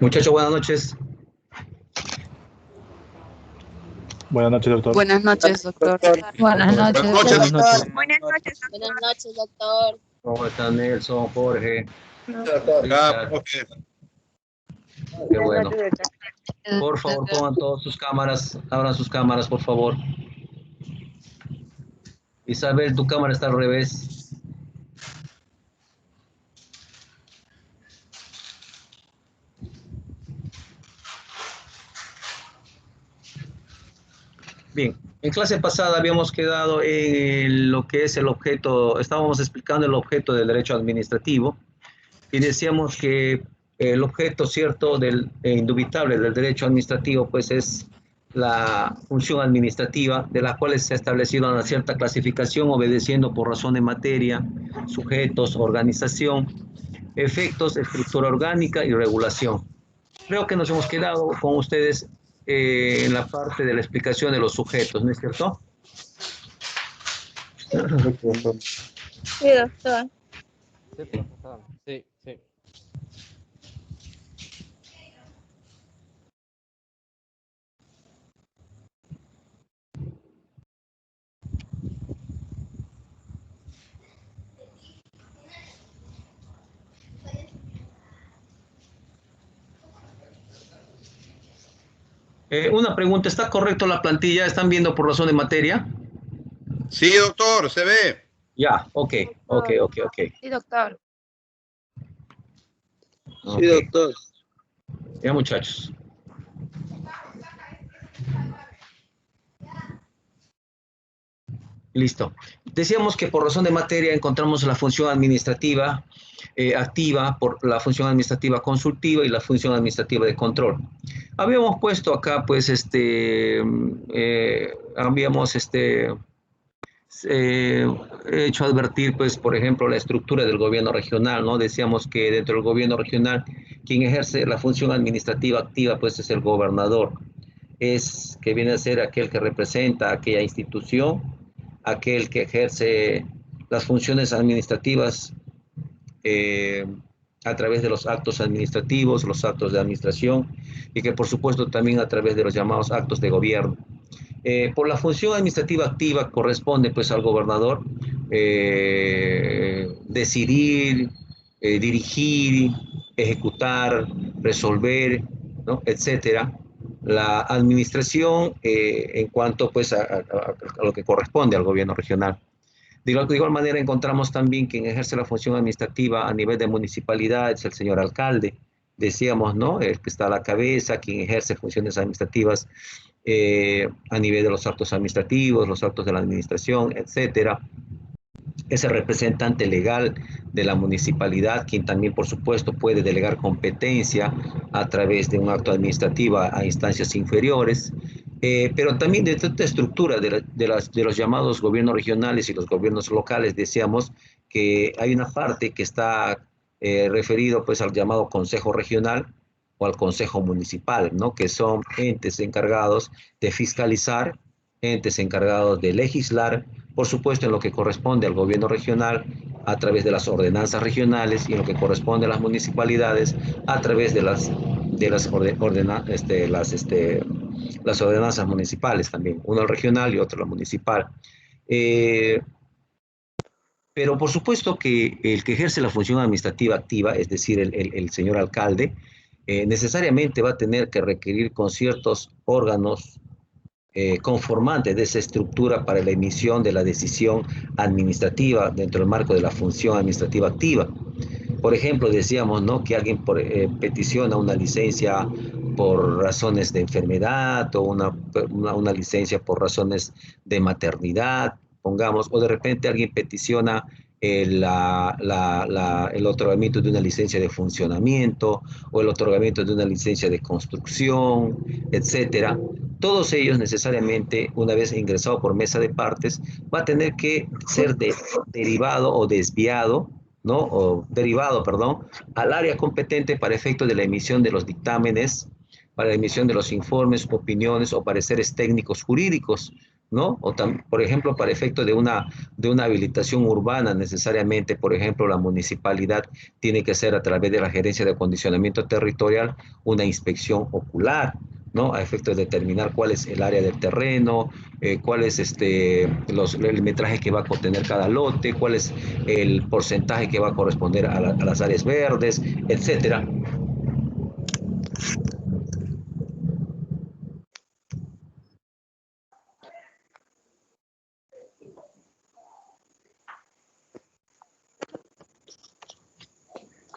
Muchachos, buenas noches. Buenas noches, doctor. Buenas noches, doctor. Buenas noches. Buenas noches. Buenas noches, Buenas noches, doctor. ¿Cómo están Nelson, Jorge? Acá, Richard? profe. Qué bueno. Por favor, pongan todas sus cámaras, abran sus cámaras, por favor. Isabel, tu cámara está al revés. Bien, en clase pasada habíamos quedado en lo que es el objeto, estábamos explicando el objeto del derecho administrativo y decíamos que el objeto, cierto, indubitable del derecho administrativo, pues es la función administrativa, de la cual se ha establecido una cierta clasificación obedeciendo por razón de materia, sujetos, organización, efectos, estructura orgánica y regulación. Creo que nos hemos quedado con ustedes en la parte de la explicación de los sujetos, ¿no es cierto? Sí, doctor. Sí, sí. Una pregunta, ¿está correcto la plantilla? ¿Están viendo por razón de materia? Sí, doctor, se ve. Ya, ok. Sí, doctor. Sí, doctor. Ya, muchachos. Listo. Decíamos que por razón de materia encontramos la función administrativa activa, por la función administrativa consultiva y la función administrativa de control. Habíamos puesto acá, pues, habíamos hecho advertir, pues, por ejemplo, la estructura del gobierno regional, ¿no? Decíamos que dentro del gobierno regional, quien ejerce la función administrativa activa, pues, es el gobernador. Es que viene a ser aquel que representa a aquella institución, aquel que ejerce las funciones administrativas a través de los actos administrativos, los actos de administración y que por supuesto también a través de los llamados actos de gobierno. Por la función administrativa activa corresponde pues al gobernador decidir, dirigir, ejecutar, resolver, ¿no? Etcétera. La administración en cuanto pues a lo que corresponde al gobierno regional. De igual manera encontramos también quien ejerce la función administrativa a nivel de municipalidad es el señor alcalde. Decíamos, ¿no? El que está a la cabeza, quien ejerce funciones administrativas a nivel de los actos administrativos, los actos de la administración, etcétera. Es el representante legal de la municipalidad, quien también, por supuesto, puede delegar competencia a través de un acto administrativo a instancias inferiores, pero también de esta estructura de los llamados gobiernos regionales y los gobiernos locales, decíamos que hay una parte que está referido pues al llamado Consejo Regional o al Consejo Municipal, ¿no? Que son entes encargados de fiscalizar, entes encargados de legislar, por supuesto en lo que corresponde al gobierno regional a través de las ordenanzas regionales y en lo que corresponde a las municipalidades a través de las ordenanzas municipales también, uno regional y otro municipal. Pero por supuesto que el que ejerce la función administrativa activa, es decir, el señor alcalde, necesariamente va a tener que requerir con ciertos órganos conformantes de esa estructura para la emisión de la decisión administrativa dentro del marco de la función administrativa activa. Por ejemplo, decíamos, ¿no? Que alguien peticiona una licencia por razones de enfermedad o una licencia por razones de maternidad, pongamos, o de repente alguien peticiona el otorgamiento de una licencia de funcionamiento o el otorgamiento de una licencia de construcción, etcétera. Todos ellos necesariamente, una vez ingresado por mesa de partes, va a tener que ser derivado o desviado, ¿no? O derivado, perdón, al área competente para efecto de la emisión de los dictámenes, para la emisión de los informes, opiniones o pareceres técnicos jurídicos, ¿no? O por ejemplo, para efecto de una habilitación urbana, necesariamente, por ejemplo, la municipalidad tiene que hacer a través de la Gerencia de Acondicionamiento Territorial una inspección ocular, ¿no? A efecto de determinar cuál es el área del terreno, cuál es el metraje que va a contener cada lote, cuál es el porcentaje que va a corresponder a las áreas verdes, etcétera.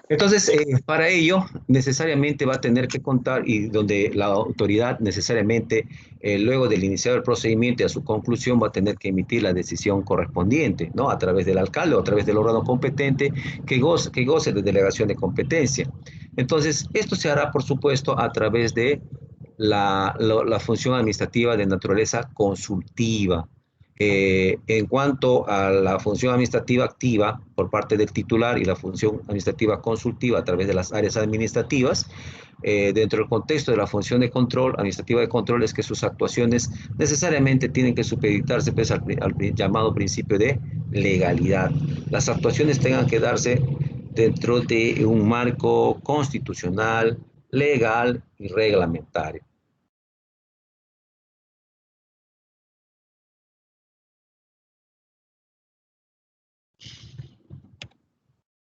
Entonces, para ello, necesariamente va a tener que contar y donde la autoridad necesariamente, luego del iniciar el procedimiento y a su conclusión, va a tener que emitir la decisión correspondiente, ¿no? A través del alcalde o a través del órgano competente que goce de delegación de competencia. Entonces, esto se hará, por supuesto, a través de la función administrativa de naturaleza consultiva. En cuanto a la función administrativa activa por parte del titular y la función administrativa consultiva a través de las áreas administrativas, dentro del contexto de la función de control, administrativa de control, es que sus actuaciones necesariamente tienen que supeditarse pues, al llamado principio de legalidad. Las actuaciones tengan que darse dentro de un marco constitucional, legal y reglamentario.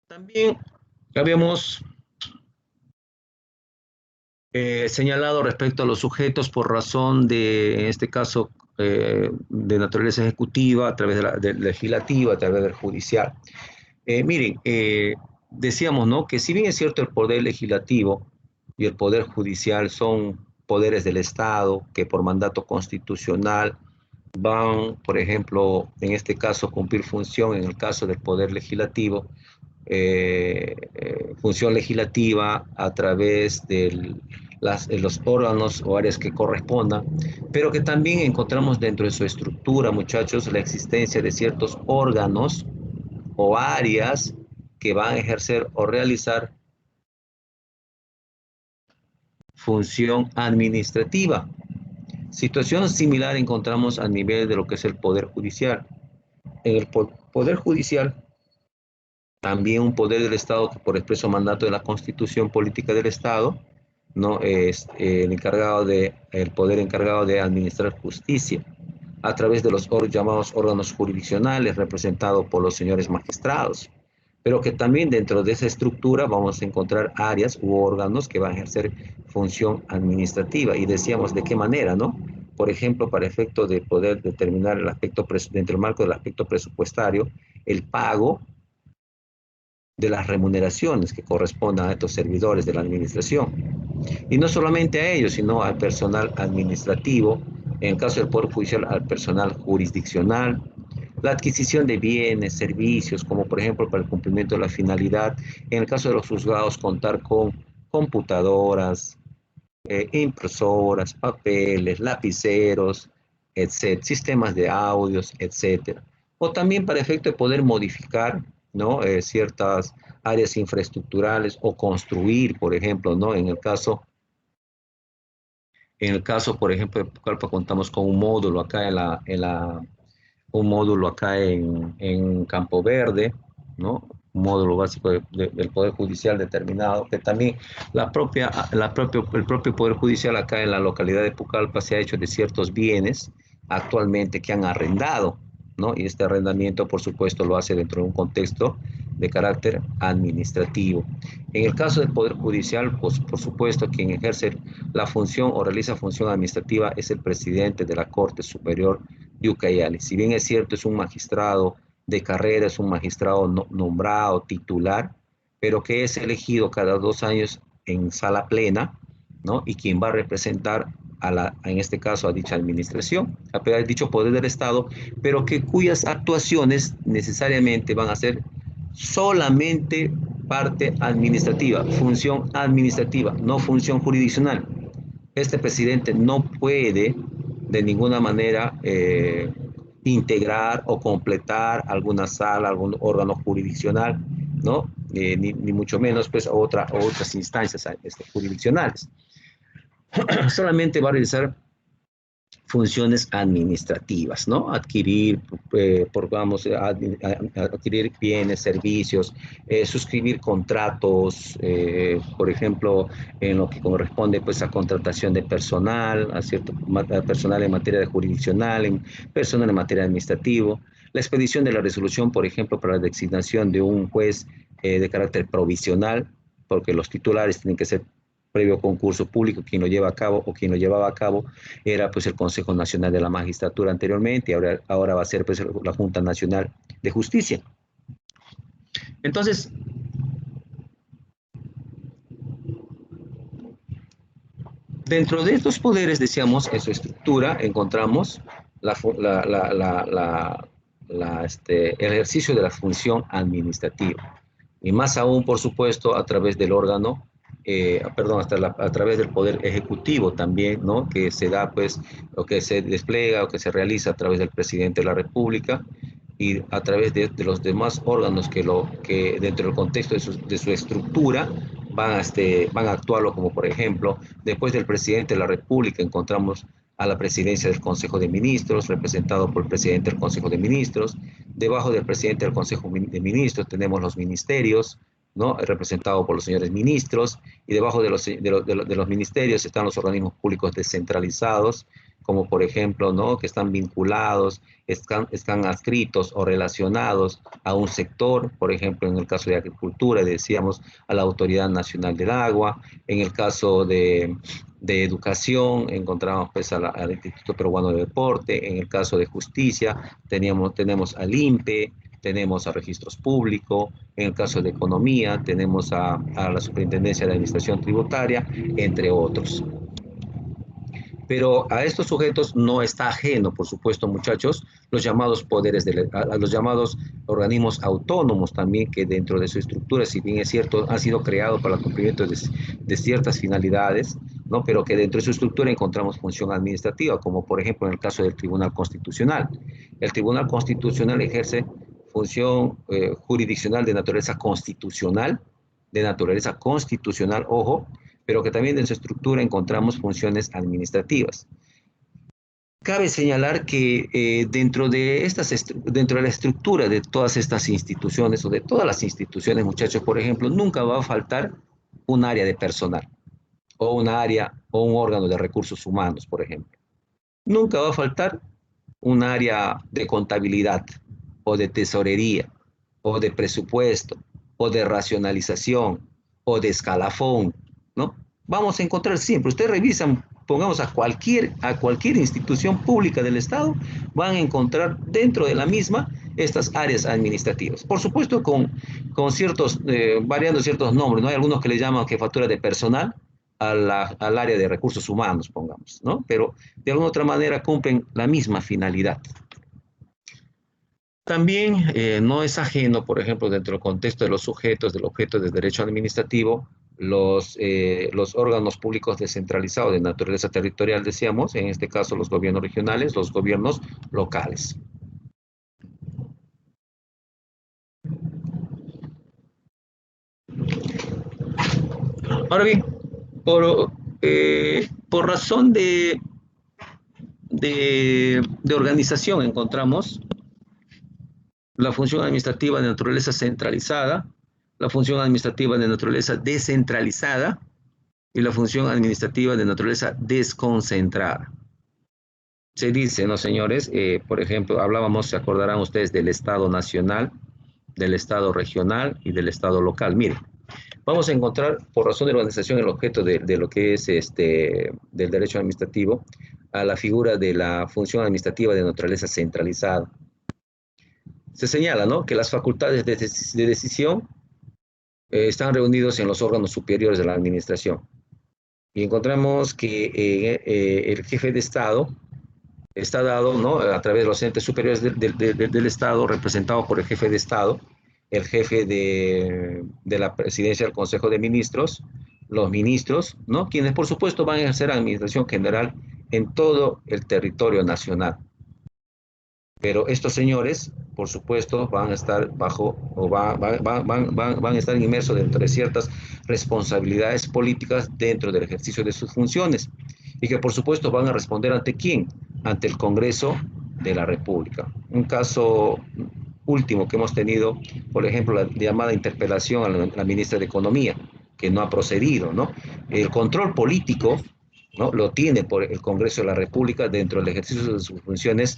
También habíamos señalado respecto a los sujetos por razón de, en este caso, de naturaleza ejecutiva, a través de la legislativa, a través del judicial. Miren, decíamos, ¿no? Que si bien es cierto el poder legislativo y el poder judicial son poderes del Estado que por mandato constitucional van, por ejemplo, en este caso, cumplir función, en el caso del poder legislativo, función legislativa a través de los órganos o áreas que correspondan, pero que también encontramos dentro de su estructura, muchachos, la existencia de ciertos órganos o áreas que van a ejercer o realizar función administrativa. Situación similar encontramos a nivel de lo que es el Poder Judicial. En el Poder Judicial, también un poder del Estado que por expreso mandato de la Constitución Política del Estado, ¿no? Es el poder encargado de administrar justicia a través de los llamados órganos jurisdiccionales representados por los señores magistrados, pero que también dentro de esa estructura vamos a encontrar áreas u órganos que van a ejercer función administrativa. Y decíamos de qué manera, ¿no? Por ejemplo, para efecto de poder determinar el aspecto, dentro del marco del aspecto presupuestario, el pago de las remuneraciones que correspondan a estos servidores de la administración. Y no solamente a ellos, sino al personal administrativo, en el caso del Poder Judicial, al personal jurisdiccional, la adquisición de bienes, servicios, como por ejemplo para el cumplimiento de la finalidad, en el caso de los juzgados, contar con computadoras, impresoras, papeles, lapiceros, etc., sistemas de audios, etc. O también para efecto de poder modificar, ¿no? Ciertas áreas infraestructurales o construir, por ejemplo, ¿no? En el caso, por ejemplo, de Pucallpa contamos con un módulo acá un módulo acá en Campo Verde, ¿no? Un módulo básico del Poder Judicial determinado, que también el propio Poder Judicial acá en la localidad de Pucallpa se ha hecho de ciertos bienes actualmente que han arrendado, ¿no? Y este arrendamiento, por supuesto, lo hace dentro de un contexto de carácter administrativo. En el caso del Poder Judicial, pues, por supuesto, quien ejerce la función o realiza función administrativa es el presidente de la Corte Superior de Ucayali. Si bien es cierto, es un magistrado de carrera, es un magistrado nombrado, titular, pero que es elegido cada 2 años en sala plena, ¿no? Y quien va a representar en este caso a dicha administración, a dicho poder del Estado, pero cuyas actuaciones necesariamente van a ser solamente parte administrativa, función administrativa, no función jurisdiccional. Este presidente no puede de ninguna manera integrar o completar alguna sala, algún órgano jurisdiccional, ¿no? Ni mucho menos pues otras instancias jurisdiccionales. Solamente va a realizar funciones administrativas, ¿no? Adquirir, adquirir bienes, servicios, suscribir contratos, por ejemplo, en lo que corresponde pues a contratación de personal, a cierto personal en materia de jurisdiccional, en personal en materia administrativa, la expedición de la resolución, por ejemplo, para la designación de un juez de carácter provisional, porque los titulares tienen que ser previo concurso público, quien lo lleva a cabo o quien lo llevaba a cabo era pues el Consejo Nacional de la Magistratura anteriormente, y ahora va a ser pues la Junta Nacional de Justicia. Entonces, dentro de estos poderes, decíamos, en su estructura encontramos el ejercicio de la función administrativa, y más aún, por supuesto, a través del órgano, a través del poder ejecutivo también, ¿no? Que se da, pues, o que se despliega o que se realiza a través del presidente de la República, y a través de los demás órganos que dentro del contexto de su estructura van a actuarlo, como por ejemplo, después del presidente de la República encontramos a la presidencia del Consejo de Ministros, representado por el presidente del Consejo de Ministros. Debajo del presidente del Consejo de Ministros tenemos los ministerios, ¿no? Representado por los señores ministros, y debajo de los ministerios están los organismos públicos descentralizados, como por ejemplo, ¿no? Que están vinculados, están adscritos o relacionados a un sector, por ejemplo, en el caso de agricultura, decíamos, a la Autoridad Nacional del Agua. En el caso de educación, encontramos pues al Instituto Peruano de Deporte. En el caso de justicia, tenemos al INPE, tenemos a Registros Públicos. En el caso de economía, tenemos a la Superintendencia de Administración Tributaria, entre otros. Pero a estos sujetos no está ajeno, por supuesto, muchachos, los llamados los llamados organismos autónomos también, que dentro de su estructura, si bien es cierto, han sido creados para el cumplimiento de ciertas finalidades, ¿no? Pero que dentro de su estructura encontramos función administrativa, como por ejemplo en el caso del Tribunal Constitucional. El Tribunal Constitucional ejerce función jurisdiccional de naturaleza constitucional, ojo, pero que también en su estructura encontramos funciones administrativas. Cabe señalar que dentro de la estructura de todas estas instituciones, o de todas las instituciones, muchachos, por ejemplo, nunca va a faltar un área de personal, o un órgano de recursos humanos, por ejemplo. Nunca va a faltar un área de contabilidad, o de tesorería, o de presupuesto, o de racionalización, o de escalafón, ¿no? Vamos a encontrar siempre, ustedes revisan, pongamos a cualquier institución pública del Estado, van a encontrar dentro de la misma estas áreas administrativas. Por supuesto, con ciertos, variando ciertos nombres, ¿no? Hay algunos que le llaman jefatura de personal al área de recursos humanos, pongamos, ¿no? Pero de alguna otra manera cumplen la misma finalidad. También no es ajeno, por ejemplo, dentro del contexto de los sujetos, del objeto de derecho administrativo, los órganos públicos descentralizados de naturaleza territorial, decíamos, en este caso los gobiernos regionales, los gobiernos locales. Ahora bien, por razón de organización encontramos la función administrativa de naturaleza centralizada, la función administrativa de naturaleza descentralizada y la función administrativa de naturaleza desconcentrada. Se dice, ¿no, señores? Por ejemplo, hablábamos, se acordarán ustedes, del Estado nacional, del Estado regional y del Estado local. Miren, vamos a encontrar, por razón de organización, el objeto de lo que es del derecho administrativo, a la figura de la función administrativa de naturaleza centralizada. Se señala, ¿no?, que las facultades de decisión están reunidos en los órganos superiores de la administración. Y encontramos que el jefe de Estado está dado, ¿no?, a través de los entes superiores del Estado, representado por el jefe de Estado, el jefe de la presidencia del Consejo de Ministros, los ministros, ¿no?, quienes por supuesto van a ejercer administración general en todo el territorio nacional. Pero estos señores, por supuesto, van a estar bajo, o van a estar inmersos dentro de ciertas responsabilidades políticas dentro del ejercicio de sus funciones, y que por supuesto van a responder ante ¿quién? ante el Congreso de la República. Un caso último que hemos tenido, por ejemplo, la llamada interpelación a la ministra de Economía, que no ha procedido, ¿no? El control político, ¿no?, lo tiene por el Congreso de la República dentro del ejercicio de sus funciones.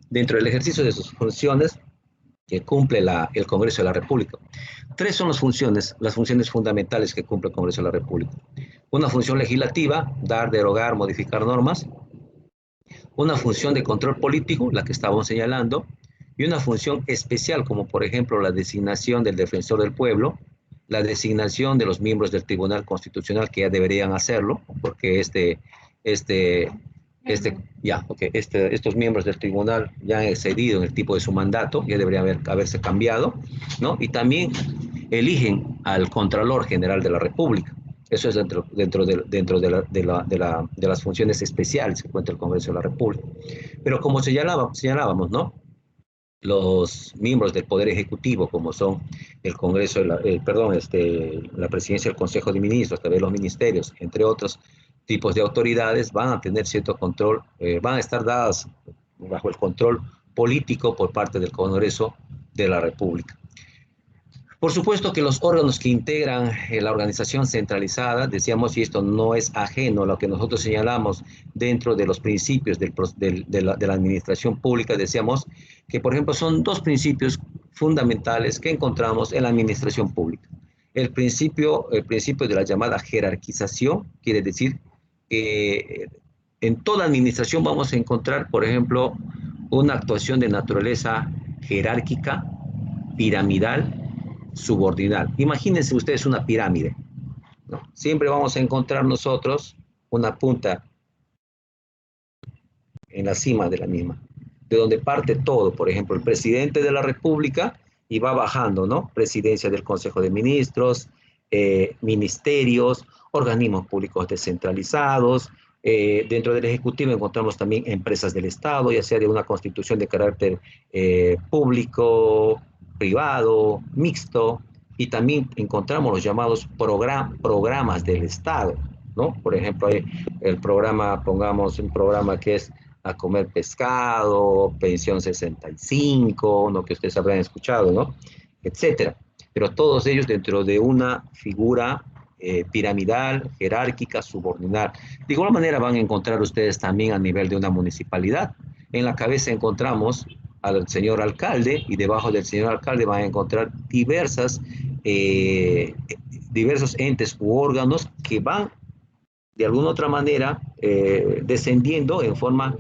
Dentro del ejercicio de sus funciones que cumple el Congreso de la República. Tres son las funciones fundamentales que cumple el Congreso de la República. Una función legislativa, dar, derogar, modificar normas. Una función de control político, la que estábamos señalando, y una función especial, como por ejemplo la designación del defensor del pueblo, la designación de los miembros del Tribunal Constitucional, que ya deberían hacerlo, porque estos miembros del tribunal ya han excedido en el tipo de su mandato, ya debería haberse cambiado, ¿no? Y también eligen al Contralor General de la República. Eso es dentro de las funciones especiales que cuenta el Congreso de la República. Pero como señalábamos, ¿no?, los miembros del Poder Ejecutivo, como son el Congreso, la Presidencia del Consejo de Ministros, también los ministerios, entre otros tipos de autoridades, van a tener cierto control, van a estar dadas bajo el control político por parte del Congreso de la República. Por supuesto que los órganos que integran la organización centralizada, decíamos, y esto no es ajeno a lo que nosotros señalamos dentro de los principios de la administración pública, decíamos que, por ejemplo, son dos principios fundamentales que encontramos en la administración pública. El principio de la llamada jerarquización, quiere decir que en toda administración vamos a encontrar, por ejemplo, una actuación de naturaleza jerárquica, piramidal, subordinal. Imagínense ustedes una pirámide, ¿no? Siempre vamos a encontrar nosotros una punta en la cima de la misma, de donde parte todo, por ejemplo, el presidente de la República, y va bajando, ¿no? Presidencia del Consejo de Ministros, ministerios, organismos públicos descentralizados. Dentro del Ejecutivo encontramos también empresas del Estado, ya sea de una constitución de carácter público, privado, mixto, y también encontramos los llamados programas del Estado, ¿no? Por ejemplo, hay el programa, pongamos un programa que es a comer pescado, pensión 65, ¿no?, que ustedes habrán escuchado, ¿no?, etcétera. Pero todos ellos dentro de una figura piramidal, jerárquica, subordinal. De igual manera van a encontrar ustedes también a nivel de una municipalidad. En la cabeza encontramos al señor alcalde, y debajo del señor alcalde van a encontrar diversos entes u órganos que van de alguna otra manera descendiendo en forma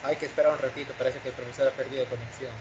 Hay que esperar un ratito, parece que el profesor ha perdido conexión.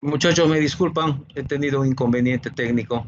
Muchachos, me disculpan, he tenido un inconveniente técnico.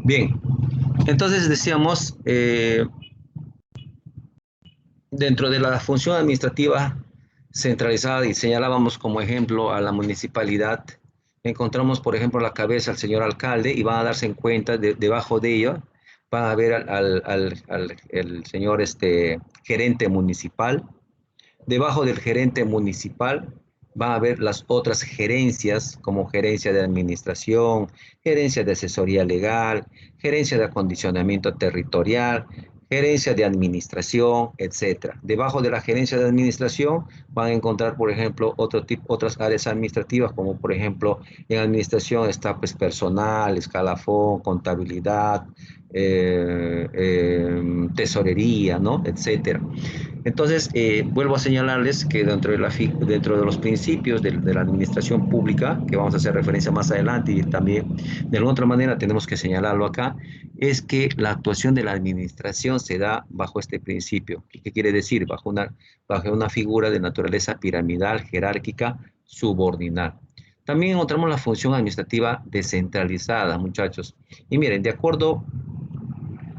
Bien, entonces decíamos, dentro de la función administrativa centralizada, y señalábamos como ejemplo a la municipalidad, encontramos, por ejemplo, la cabeza al señor alcalde y van a darse en cuenta, debajo de ella, van a ver el señor gerente municipal. Debajo del gerente municipal van a ver las otras gerencias, como gerencia de administración, gerencia de asesoría legal, gerencia de acondicionamiento territorial, gerencia de administración, etcétera. Debajo de la gerencia de administración van a encontrar, por ejemplo, otras áreas administrativas, como por ejemplo, en administración está pues personal, escalafón, contabilidad, tesorería, ¿no? Etcétera. Entonces, vuelvo a señalarles que dentro de los principios de la administración pública, que vamos a hacer referencia más adelante y también de alguna otra manera tenemos que señalarlo acá, es que la actuación de la administración se da bajo este principio. ¿Qué quiere decir? Bajo una figura de naturaleza piramidal, jerárquica, subordinada. También encontramos la función administrativa descentralizada, muchachos. Y miren, de acuerdo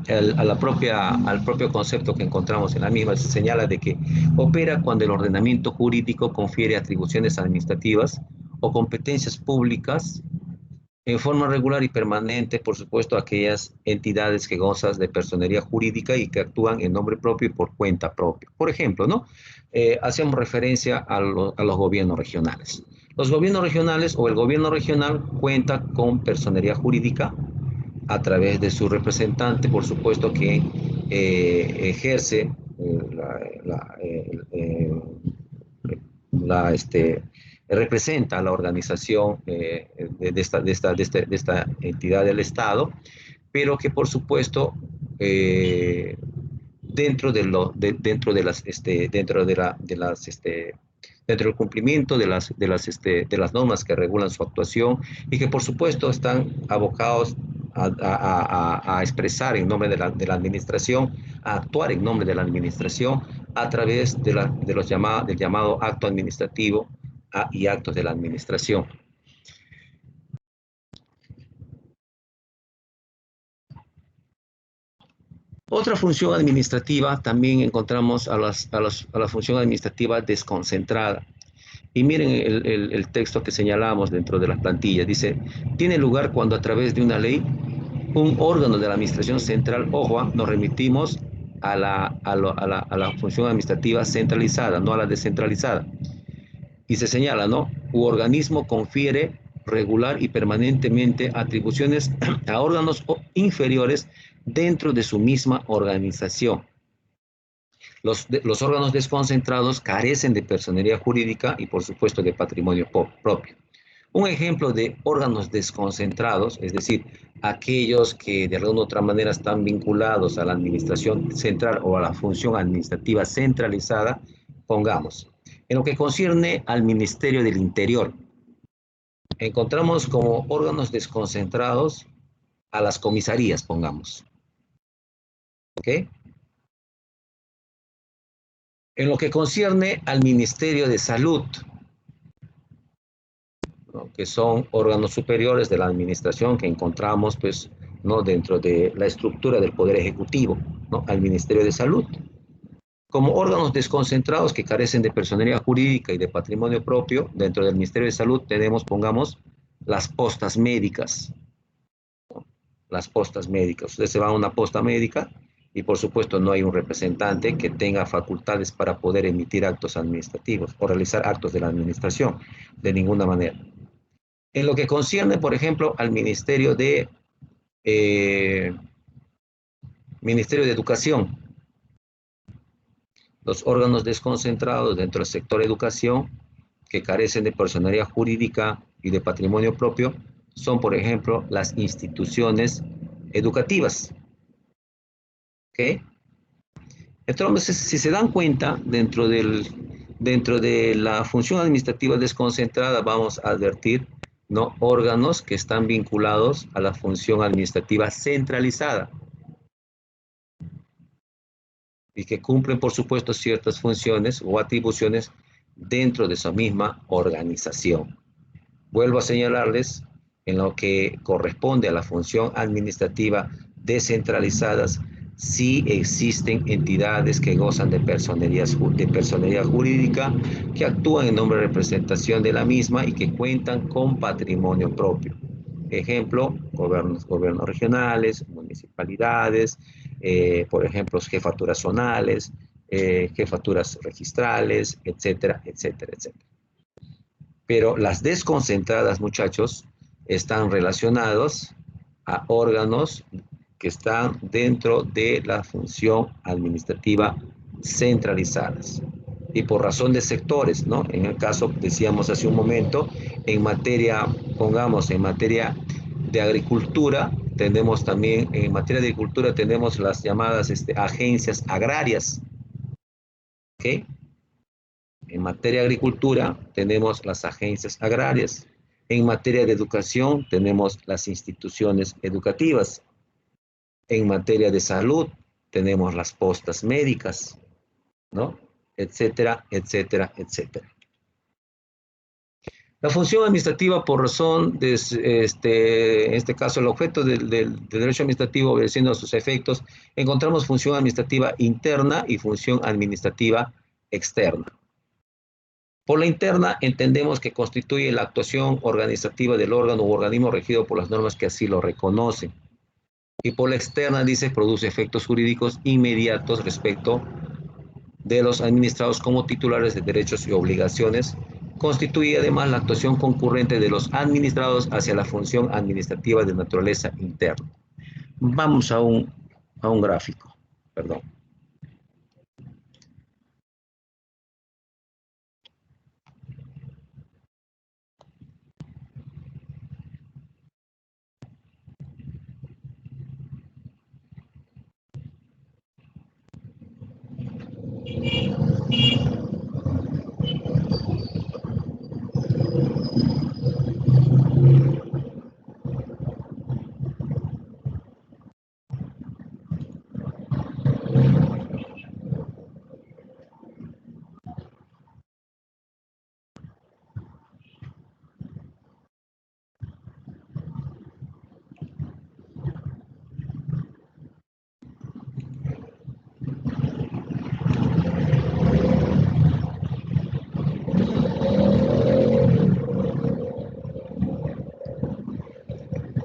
al propio concepto que encontramos en la misma, se señala de que opera cuando el ordenamiento jurídico confiere atribuciones administrativas o competencias públicas en forma regular y permanente, por supuesto, a aquellas entidades que gozan de personería jurídica y que actúan en nombre propio y por cuenta propia. Por ejemplo, ¿no? Hacemos referencia a los gobiernos regionales. Los gobiernos regionales o el gobierno regional cuenta con personería jurídica a través de su representante, por supuesto, que ejerce representa a la organización de esta entidad del Estado, pero que por supuesto dentro del cumplimiento de las normas que regulan su actuación y que por supuesto están abocados a expresar en nombre de la administración, a actuar en nombre de la administración a través del llamado acto administrativo y actos de la administración. Otra función administrativa, también encontramos a la función administrativa desconcentrada. Y miren el texto que señalamos dentro de las plantillas. Dice, tiene lugar cuando a través de una ley, un órgano de la administración central, ojo, nos remitimos a la función administrativa centralizada, no a la descentralizada. Y se señala, ¿no? U organismo confiere regular y permanentemente atribuciones a órganos inferiores dentro de su misma organización. Los órganos desconcentrados carecen de personería jurídica y, por supuesto, de patrimonio propio. Un ejemplo de órganos desconcentrados, es decir, aquellos que de alguna u otra manera están vinculados a la administración central o a la función administrativa centralizada, pongamos, en lo que concierne al Ministerio del Interior, encontramos como órganos desconcentrados a las comisarías, pongamos. ¿Ok? En lo que concierne al Ministerio de Salud, ¿no? Que son órganos superiores de la administración que encontramos, pues, ¿no? Dentro de la estructura del Poder Ejecutivo, ¿no? Al Ministerio de Salud. Como órganos desconcentrados que carecen de personería jurídica y de patrimonio propio, dentro del Ministerio de Salud tenemos, pongamos, las postas médicas. ¿No? Las postas médicas. Usted se va a una posta médica y, por supuesto, no hay un representante que tenga facultades para poder emitir actos administrativos o realizar actos de la administración, de ninguna manera. En lo que concierne, por ejemplo, al Ministerio de Educación, los órganos desconcentrados dentro del sector educación que carecen de personería jurídica y de patrimonio propio son, por ejemplo, las instituciones educativas. ¿Ok? Entonces, si se dan cuenta, dentro de la función administrativa desconcentrada vamos a advertir, ¿no? Órganos que están vinculados a la función administrativa centralizada y que cumplen, por supuesto, ciertas funciones o atribuciones dentro de su misma organización. Vuelvo a señalarles en lo que corresponde a la función administrativa descentralizadas, sí existen entidades que gozan de personería jurídica, que actúan en nombre de representación de la misma y que cuentan con patrimonio propio. Ejemplo, gobiernos regionales, municipalidades, por ejemplo, jefaturas zonales, jefaturas registrales, etcétera, etcétera, etcétera. Pero las desconcentradas, muchachos, están relacionados a órganos que están dentro de la función administrativa centralizadas. Y por razón de sectores, ¿no? En el caso, decíamos hace un momento, en materia, pongamos, en materia de agricultura, tenemos también, en materia de agricultura tenemos las llamadas agencias agrarias, ¿ok? En materia de agricultura tenemos las agencias agrarias. En materia de educación tenemos las instituciones educativas. En materia de salud tenemos las postas médicas, ¿no? Etcétera, etcétera, etcétera. La función administrativa, por razón de, en este caso, el objeto del derecho administrativo obedeciendo a sus efectos, encontramos función administrativa interna y función administrativa externa. Por la interna entendemos que constituye la actuación organizativa del órgano u organismo regido por las normas que así lo reconocen. Y por la externa, dice, produce efectos jurídicos inmediatos respecto de los administrados como titulares de derechos y obligaciones. Constituye además la actuación concurrente de los administrados hacia la función administrativa de naturaleza interna. Vamos a un gráfico, perdón.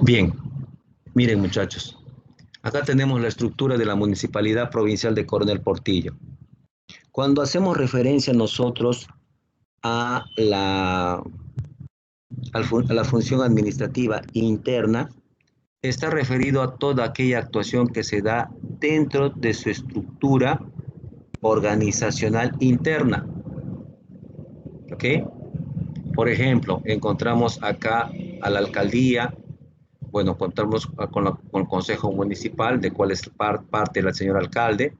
Bien, miren muchachos, acá tenemos la estructura de la Municipalidad Provincial de Coronel Portillo. Cuando hacemos referencia nosotros a la función administrativa interna, está referido a toda aquella actuación que se da dentro de su estructura organizacional interna. ¿Ok? Por ejemplo, encontramos acá a la alcaldía. Bueno, contamos con el Consejo Municipal, de cual es parte el señor alcalde.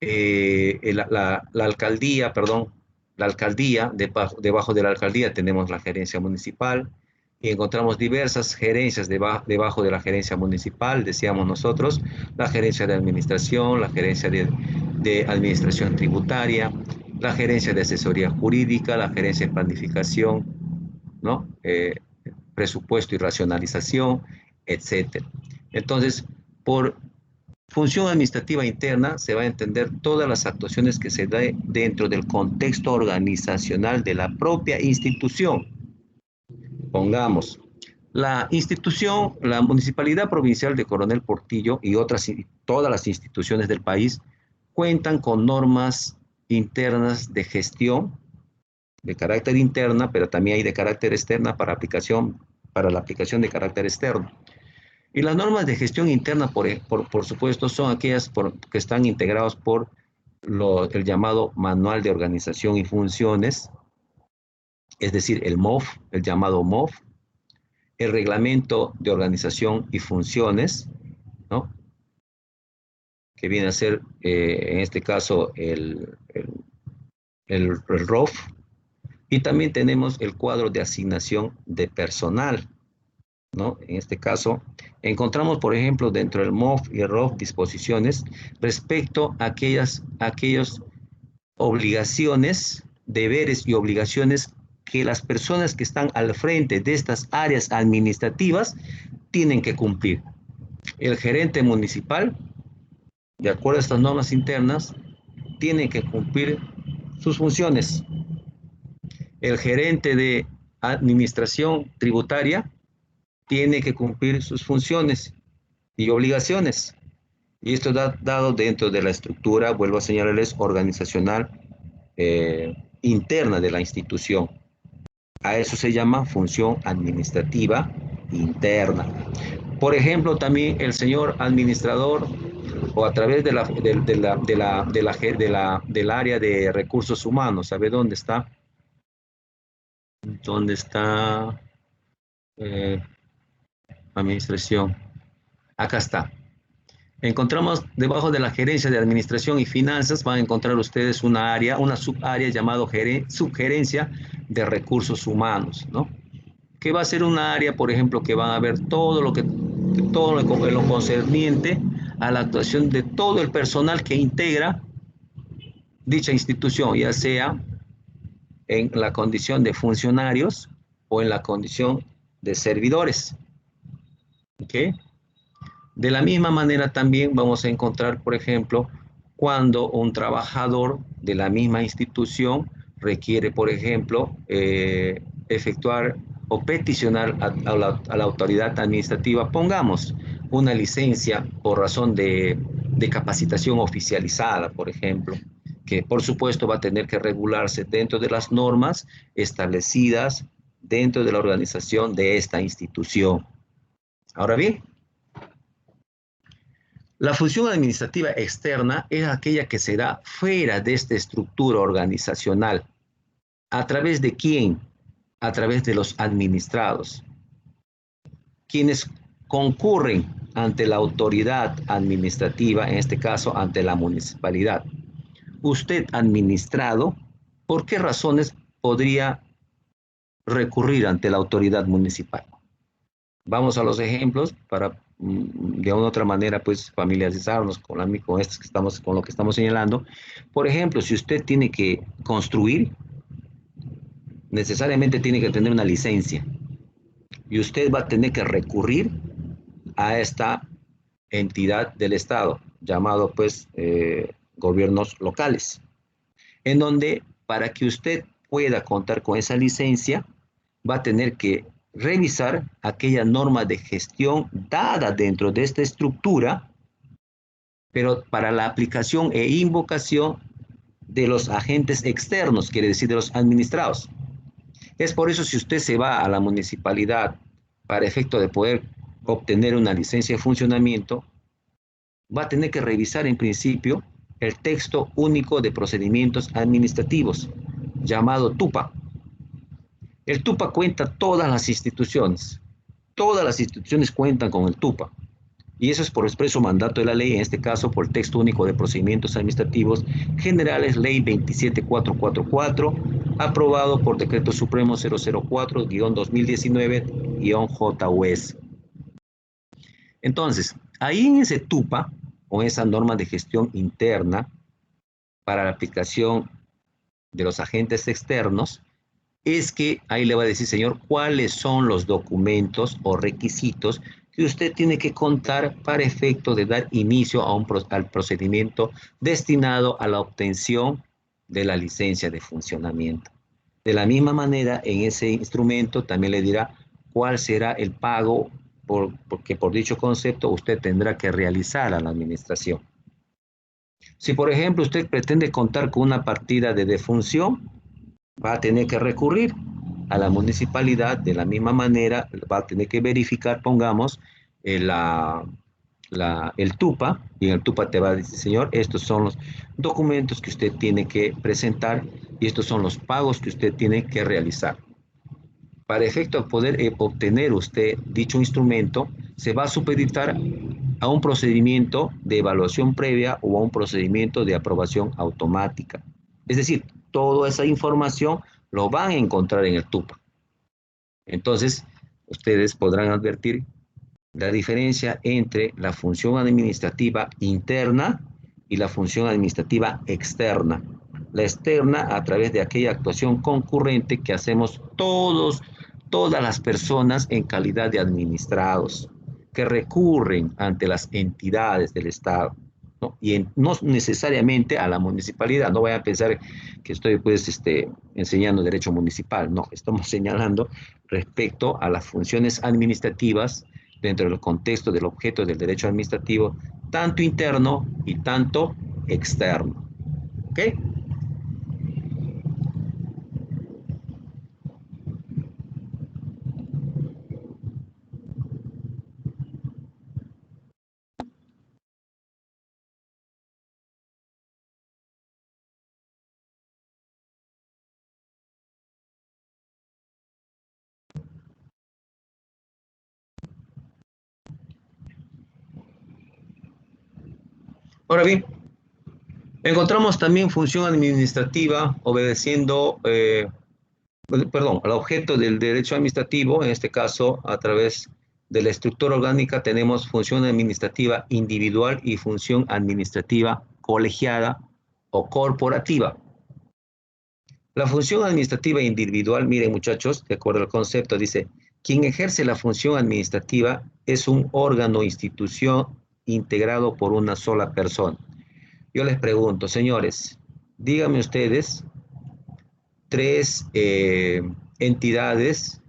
La alcaldía, debajo de la alcaldía tenemos la gerencia municipal y encontramos diversas gerencias debajo de la gerencia municipal, decíamos nosotros, la gerencia de administración, la gerencia de administración tributaria, la gerencia de asesoría jurídica, la gerencia de planificación, ¿no? Presupuesto y racionalización, etcétera. Entonces, por función administrativa interna se va a entender todas las actuaciones que se dan dentro del contexto organizacional de la propia institución. Pongamos, la institución, la Municipalidad Provincial de Coronel Portillo y todas las instituciones del país cuentan con normas internas de gestión, de carácter interna, pero también hay de carácter externa para la aplicación de carácter externo. Y las normas de gestión interna, por supuesto, son aquellas que están integradas por el llamado Manual de Organización y Funciones, es decir, el MOF, el llamado MOF, el Reglamento de Organización y Funciones, ¿no? Que viene a ser, en este caso, el ROF, y también tenemos el cuadro de asignación de personal, ¿no? En este caso, encontramos, por ejemplo, dentro del MOF y el ROF disposiciones respecto a aquellas obligaciones, deberes y obligaciones que las personas que están al frente de estas áreas administrativas tienen que cumplir. El gerente municipal, de acuerdo a estas normas internas, tiene que cumplir sus funciones. El gerente de administración tributaria tiene que cumplir sus funciones y obligaciones. Y esto está dado dentro de la estructura, vuelvo a señalarles, organizacional interna de la institución. A eso se llama función administrativa interna. Por ejemplo, también el señor administrador o a través del área de recursos humanos, ¿sabe dónde está? ¿Dónde está administración? Acá está. Encontramos debajo de la gerencia de administración y finanzas, van a encontrar ustedes una área, una subárea llamada subgerencia de recursos humanos, ¿no? Que va a ser una área, por ejemplo, que van a ver todo lo concerniente a la actuación de todo el personal que integra dicha institución, ya sea en la condición de funcionarios o en la condición de servidores. ¿Ok? De la misma manera también vamos a encontrar, por ejemplo, cuando un trabajador de la misma institución requiere, por ejemplo, efectuar o peticionar a la autoridad administrativa, pongamos una licencia por razón de capacitación oficializada, por ejemplo, que por supuesto va a tener que regularse dentro de las normas establecidas dentro de la organización de esta institución. Ahora bien, la función administrativa externa es aquella que se da fuera de esta estructura organizacional. ¿A través de quién? A través de los administrados, quienes concurren ante la autoridad administrativa, en este caso ante la municipalidad. Usted, administrado, ¿por qué razones podría recurrir ante la autoridad municipal? Vamos a los ejemplos para de una u otra manera pues familiarizarnos con lo que estamos señalando. Por ejemplo, si usted tiene que construir, necesariamente tiene que tener una licencia y usted va a tener que recurrir a esta entidad del Estado llamado pues gobiernos locales, en donde para que usted pueda contar con esa licencia va a tener que revisar aquella norma de gestión dada dentro de esta estructura, pero para la aplicación e invocación de los agentes externos, quiere decir de los administrados. Es por eso si usted se va a la municipalidad para efecto de poder obtener una licencia de funcionamiento, va a tener que revisar en principio el texto único de procedimientos administrativos, llamado TUPA. El TUPA cuenta todas las instituciones cuentan con el TUPA. Y eso es por expreso mandato de la ley, en este caso por el texto único de procedimientos administrativos generales, ley 27444, aprobado por decreto supremo 004-2019-JUS. Entonces, ahí en ese TUPA, o esa norma de gestión interna para la aplicación de los agentes externos, es que ahí le va a decir, señor, cuáles son los documentos o requisitos que usted tiene que contar para efecto de dar inicio al procedimiento destinado a la obtención de la licencia de funcionamiento. De la misma manera, en ese instrumento también le dirá cuál será el pago porque por dicho concepto usted tendrá que realizar a la administración. Si, por ejemplo, usted pretende contar con una partida de defunción, va a tener que recurrir a la municipalidad. De la misma manera, va a tener que verificar, pongamos, el TUPA, y en el TUPA te va a decir, señor, estos son los documentos que usted tiene que presentar y estos son los pagos que usted tiene que realizar. Para efecto de poder obtener usted dicho instrumento, se va a supeditar a un procedimiento de evaluación previa o a un procedimiento de aprobación automática. Es decir, toda esa información lo van a encontrar en el TUPA. Entonces, ustedes podrán advertir la diferencia entre la función administrativa interna y la función administrativa externa. la externa a través de aquella actuación concurrente que hacemos todas las personas en calidad de administrados, que recurren ante las entidades del Estado, ¿no? No necesariamente a la municipalidad. No vayan a pensar que estoy pues enseñando derecho municipal, no, estamos señalando respecto a las funciones administrativas dentro del contexto del objeto del derecho administrativo, tanto interno y tanto externo. ¿Ok? Ahora bien, encontramos también función administrativa obedeciendo, al objeto del derecho administrativo. En este caso, a través de la estructura orgánica tenemos función administrativa individual y función administrativa colegiada o corporativa. La función administrativa individual, miren muchachos, de acuerdo al concepto, dice, quien ejerce la función administrativa es un órgano o institución integrado por una sola persona. Yo les pregunto, señores, díganme ustedes tres entidades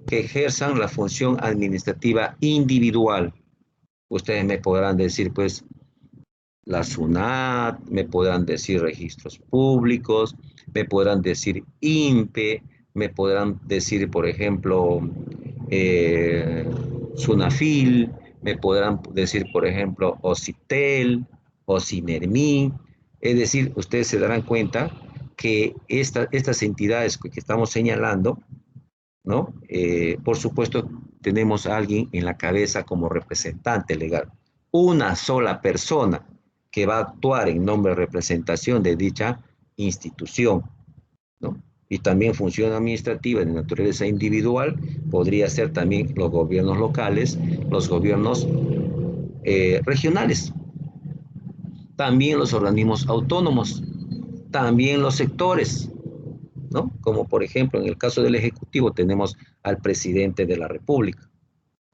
que ejerzan la función administrativa individual. Ustedes me podrán decir, pues, la SUNAT, me podrán decir registros públicos, me podrán decir INPE, me podrán decir, por ejemplo, SUNAFIL, me podrán decir, por ejemplo, OCITEL, OCINERMI. Es decir, ustedes se darán cuenta que estas entidades que estamos señalando, ¿no? Por supuesto, tenemos a alguien en la cabeza como representante legal. Una sola persona que va a actuar en nombre de representación de dicha institución, ¿no? Y también función administrativa de naturaleza individual podría ser también los gobiernos locales, los gobiernos regionales, también los organismos autónomos, también los sectores, ¿no? Como por ejemplo en el caso del Ejecutivo tenemos al presidente de la República,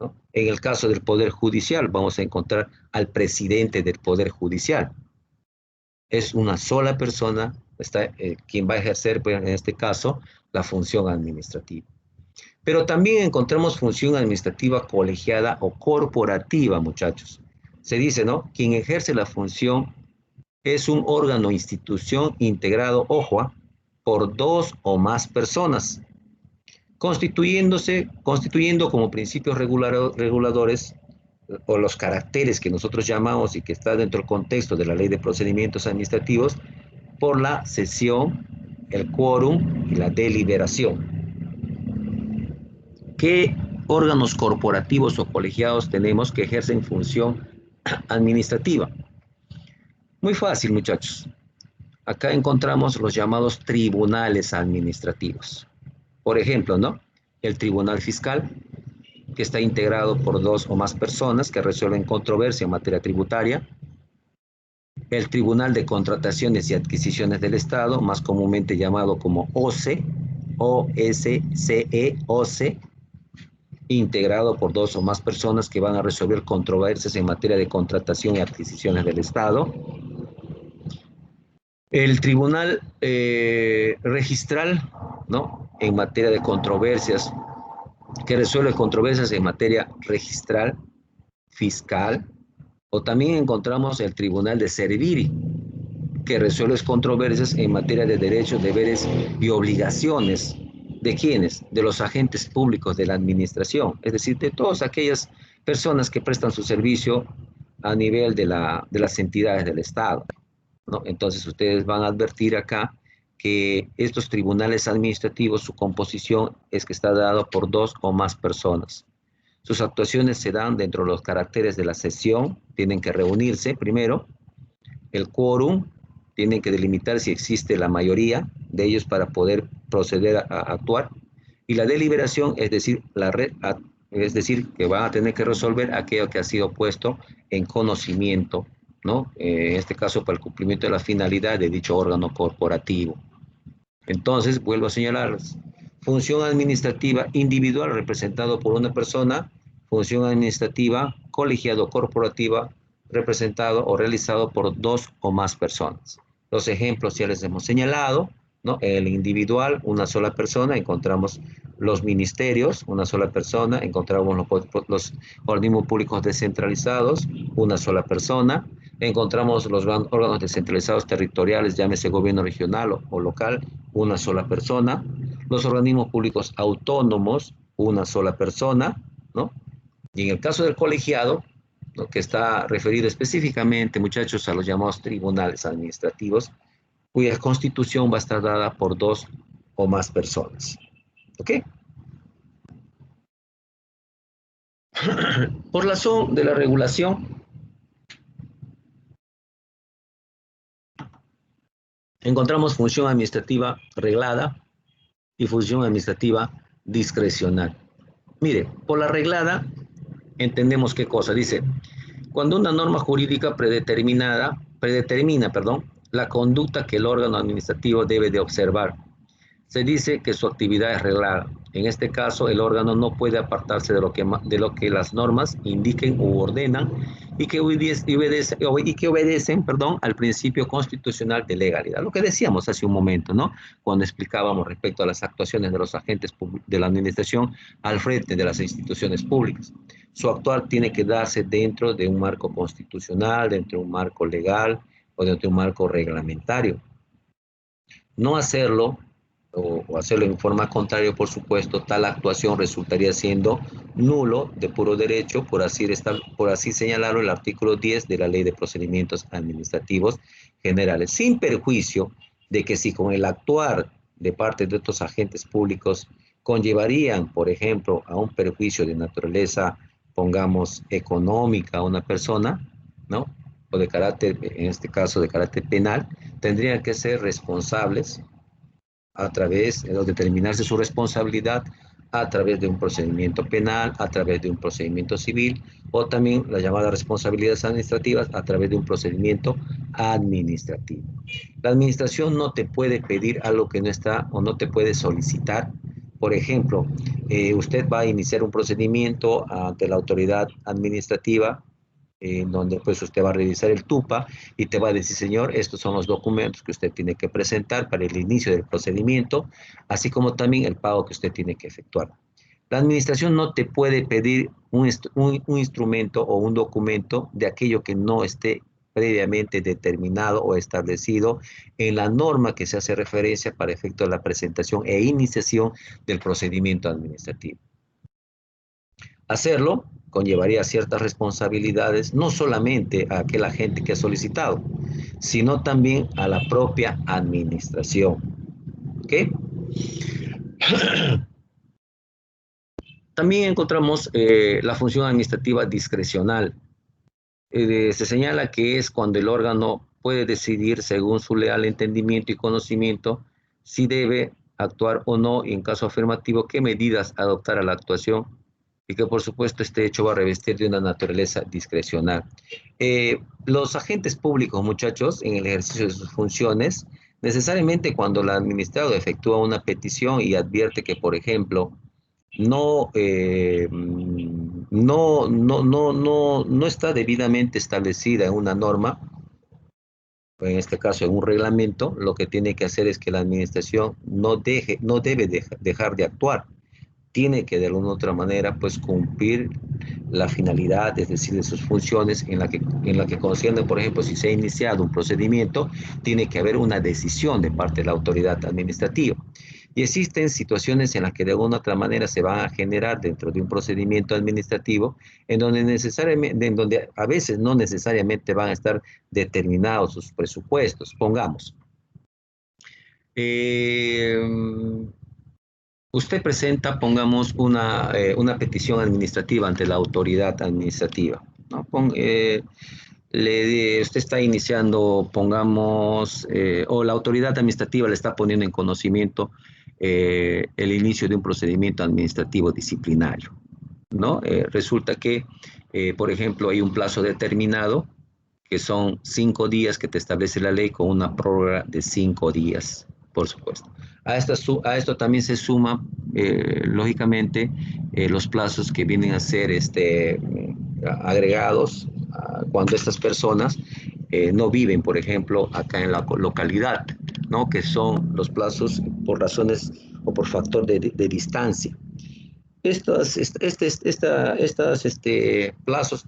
¿no? En el caso del Poder Judicial vamos a encontrar al presidente del Poder Judicial. Es una sola persona quien va a ejercer, pues, en este caso, la función administrativa. Pero también encontramos función administrativa colegiada o corporativa, muchachos. Se dice, ¿no? Quien ejerce la función es un órgano o institución integrado, ojo, por dos o más personas, constituyendo como principios reguladores o los caracteres que nosotros llamamos y que está dentro del contexto de la Ley de Procedimientos Administrativos por la sesión, el quórum y la deliberación. ¿Qué órganos corporativos o colegiados tenemos que ejercen función administrativa? Muy fácil, muchachos. Acá encontramos los llamados tribunales administrativos. Por ejemplo, ¿no? El Tribunal Fiscal, que está integrado por dos o más personas que resuelven controversia en materia tributaria. El Tribunal de Contrataciones y Adquisiciones del Estado, más comúnmente llamado como OCE, OSCE, OCE, integrado por dos o más personas que van a resolver controversias en materia de contratación y adquisiciones del Estado. El Tribunal Registral, ¿no? En materia de controversias, que resuelve controversias en materia registral, fiscal, o también encontramos el Tribunal de Serviri, que resuelve controversias en materia de derechos, deberes y obligaciones. ¿De quiénes? De los agentes públicos de la administración, es decir, de todas aquellas personas que prestan su servicio a nivel de las entidades del Estado, ¿no? Entonces ustedes van a advertir acá que estos tribunales administrativos, su composición es que está dado por dos o más personas. Sus actuaciones se dan dentro de los caracteres de la sesión, tienen que reunirse primero, el quórum, tienen que delimitar si existe la mayoría de ellos para poder proceder a actuar, y la deliberación, es decir, que van a tener que resolver aquello que ha sido puesto en conocimiento ¿no? En este caso, para el cumplimiento de la finalidad de dicho órgano corporativo. Entonces, vuelvo a señalarles. Función administrativa individual representado por una persona, función administrativa colegiado corporativa representado o realizado por 2 o más personas. Los ejemplos ya les hemos señalado, ¿no? El individual, una sola persona, encontramos los ministerios, una sola persona, encontramos los organismos públicos descentralizados, una sola persona, encontramos los órganos descentralizados territoriales, llámese gobierno regional o local, una sola persona, los organismos públicos autónomos, una sola persona, ¿no? Y en el caso del colegiado, ¿no?, que está referido específicamente, muchachos, a los llamados tribunales administrativos, cuya constitución va a estar dada por 2 o más personas. ¿Ok? Por razón de la regulación, encontramos función administrativa reglada y función administrativa discrecional. Mire, por la reglada entendemos qué cosa. Dice, cuando una norma jurídica predetermina, la conducta que el órgano administrativo debe de observar. Se dice que su actividad es reglada. En este caso, el órgano no puede apartarse de lo que las normas indiquen u ordenan y que obedecen, al principio constitucional de legalidad. Lo que decíamos hace un momento, ¿no? Cuando explicábamos respecto a las actuaciones de los agentes de la administración al frente de las instituciones públicas. Su actuar tiene que darse dentro de un marco constitucional, dentro de un marco legal o dentro de un marco reglamentario. No hacerlo o hacerlo en forma contraria, por supuesto, tal actuación resultaría siendo nulo de puro derecho, por así señalarlo el artículo 10 de la Ley de Procedimientos Administrativos Generales, sin perjuicio de que si con el actuar de parte de estos agentes públicos conllevarían, por ejemplo, a un perjuicio de naturaleza, pongamos, económica a una persona, ¿no?, o de carácter, en este caso de carácter penal, tendrían que ser responsables a través de determinarse su responsabilidad a través de un procedimiento penal, a través de un procedimiento civil, o también las llamadas responsabilidades administrativas a través de un procedimiento administrativo. La administración no te puede pedir algo que no está o no te puede solicitar. Por ejemplo, usted va a iniciar un procedimiento ante la autoridad administrativa, donde pues usted va a revisar el TUPA y te va a decir, señor, estos son los documentos que usted tiene que presentar para el inicio del procedimiento, así como también el pago que usted tiene que efectuar. La administración no te puede pedir un instrumento o un documento de aquello que no esté previamente determinado o establecido en la norma que se hace referencia para efecto de la presentación e iniciación del procedimiento administrativo. Hacerlo conllevaría ciertas responsabilidades, no solamente a aquel agente que ha solicitado, sino también a la propia administración. ¿Ok? También encontramos la función administrativa discrecional. Se señala que es cuando el órgano puede decidir, según su leal entendimiento y conocimiento, si debe actuar o no, y en caso afirmativo, qué medidas adoptar a la actuación, y que por supuesto este hecho va a revestir de una naturaleza discrecional. Los agentes públicos, muchachos, en el ejercicio de sus funciones, necesariamente cuando el administrado efectúa una petición y advierte que, por ejemplo, no está debidamente establecida en una norma, en este caso en un reglamento, lo que tiene que hacer es que la administración no debe dejar de actuar. Tiene que de alguna u otra manera pues cumplir la finalidad, es decir, de sus funciones en la que concierne, por ejemplo, si se ha iniciado un procedimiento, tiene que haber una decisión de parte de la autoridad administrativa. Y existen situaciones en las que de alguna u otra manera se van a generar dentro de un procedimiento administrativo en donde a veces no necesariamente van a estar determinados sus presupuestos. Pongamos, usted presenta, pongamos, una petición administrativa ante la autoridad administrativa, ¿no? Usted está iniciando, pongamos, o la autoridad administrativa le está poniendo en conocimiento el inicio de un procedimiento administrativo disciplinario, ¿no? Resulta que, por ejemplo, hay un plazo determinado que son 5 días que te establece la ley con una prórroga de 5 días, por supuesto. A esto también se suma, lógicamente, los plazos que vienen a ser agregados cuando estas personas no viven, por ejemplo, acá en la localidad, ¿no? Que son los plazos por razones o por factor de distancia. Estos plazos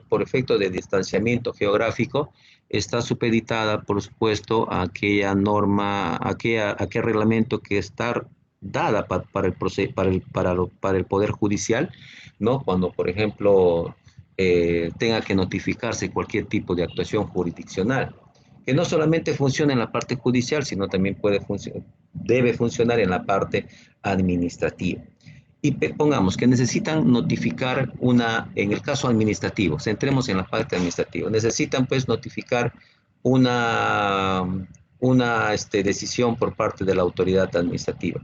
por efecto de distanciamiento geográfico está supeditada, por supuesto, a aquella norma, a aquel reglamento que está dada para el Poder Judicial, ¿no? Cuando, por ejemplo, tenga que notificarse cualquier tipo de actuación jurisdiccional, que no solamente funciona en la parte judicial, sino también debe funcionar en la parte administrativa. Y pongamos que necesitan notificar en el caso administrativo, centremos en la parte administrativa, necesitan pues notificar una decisión por parte de la autoridad administrativa.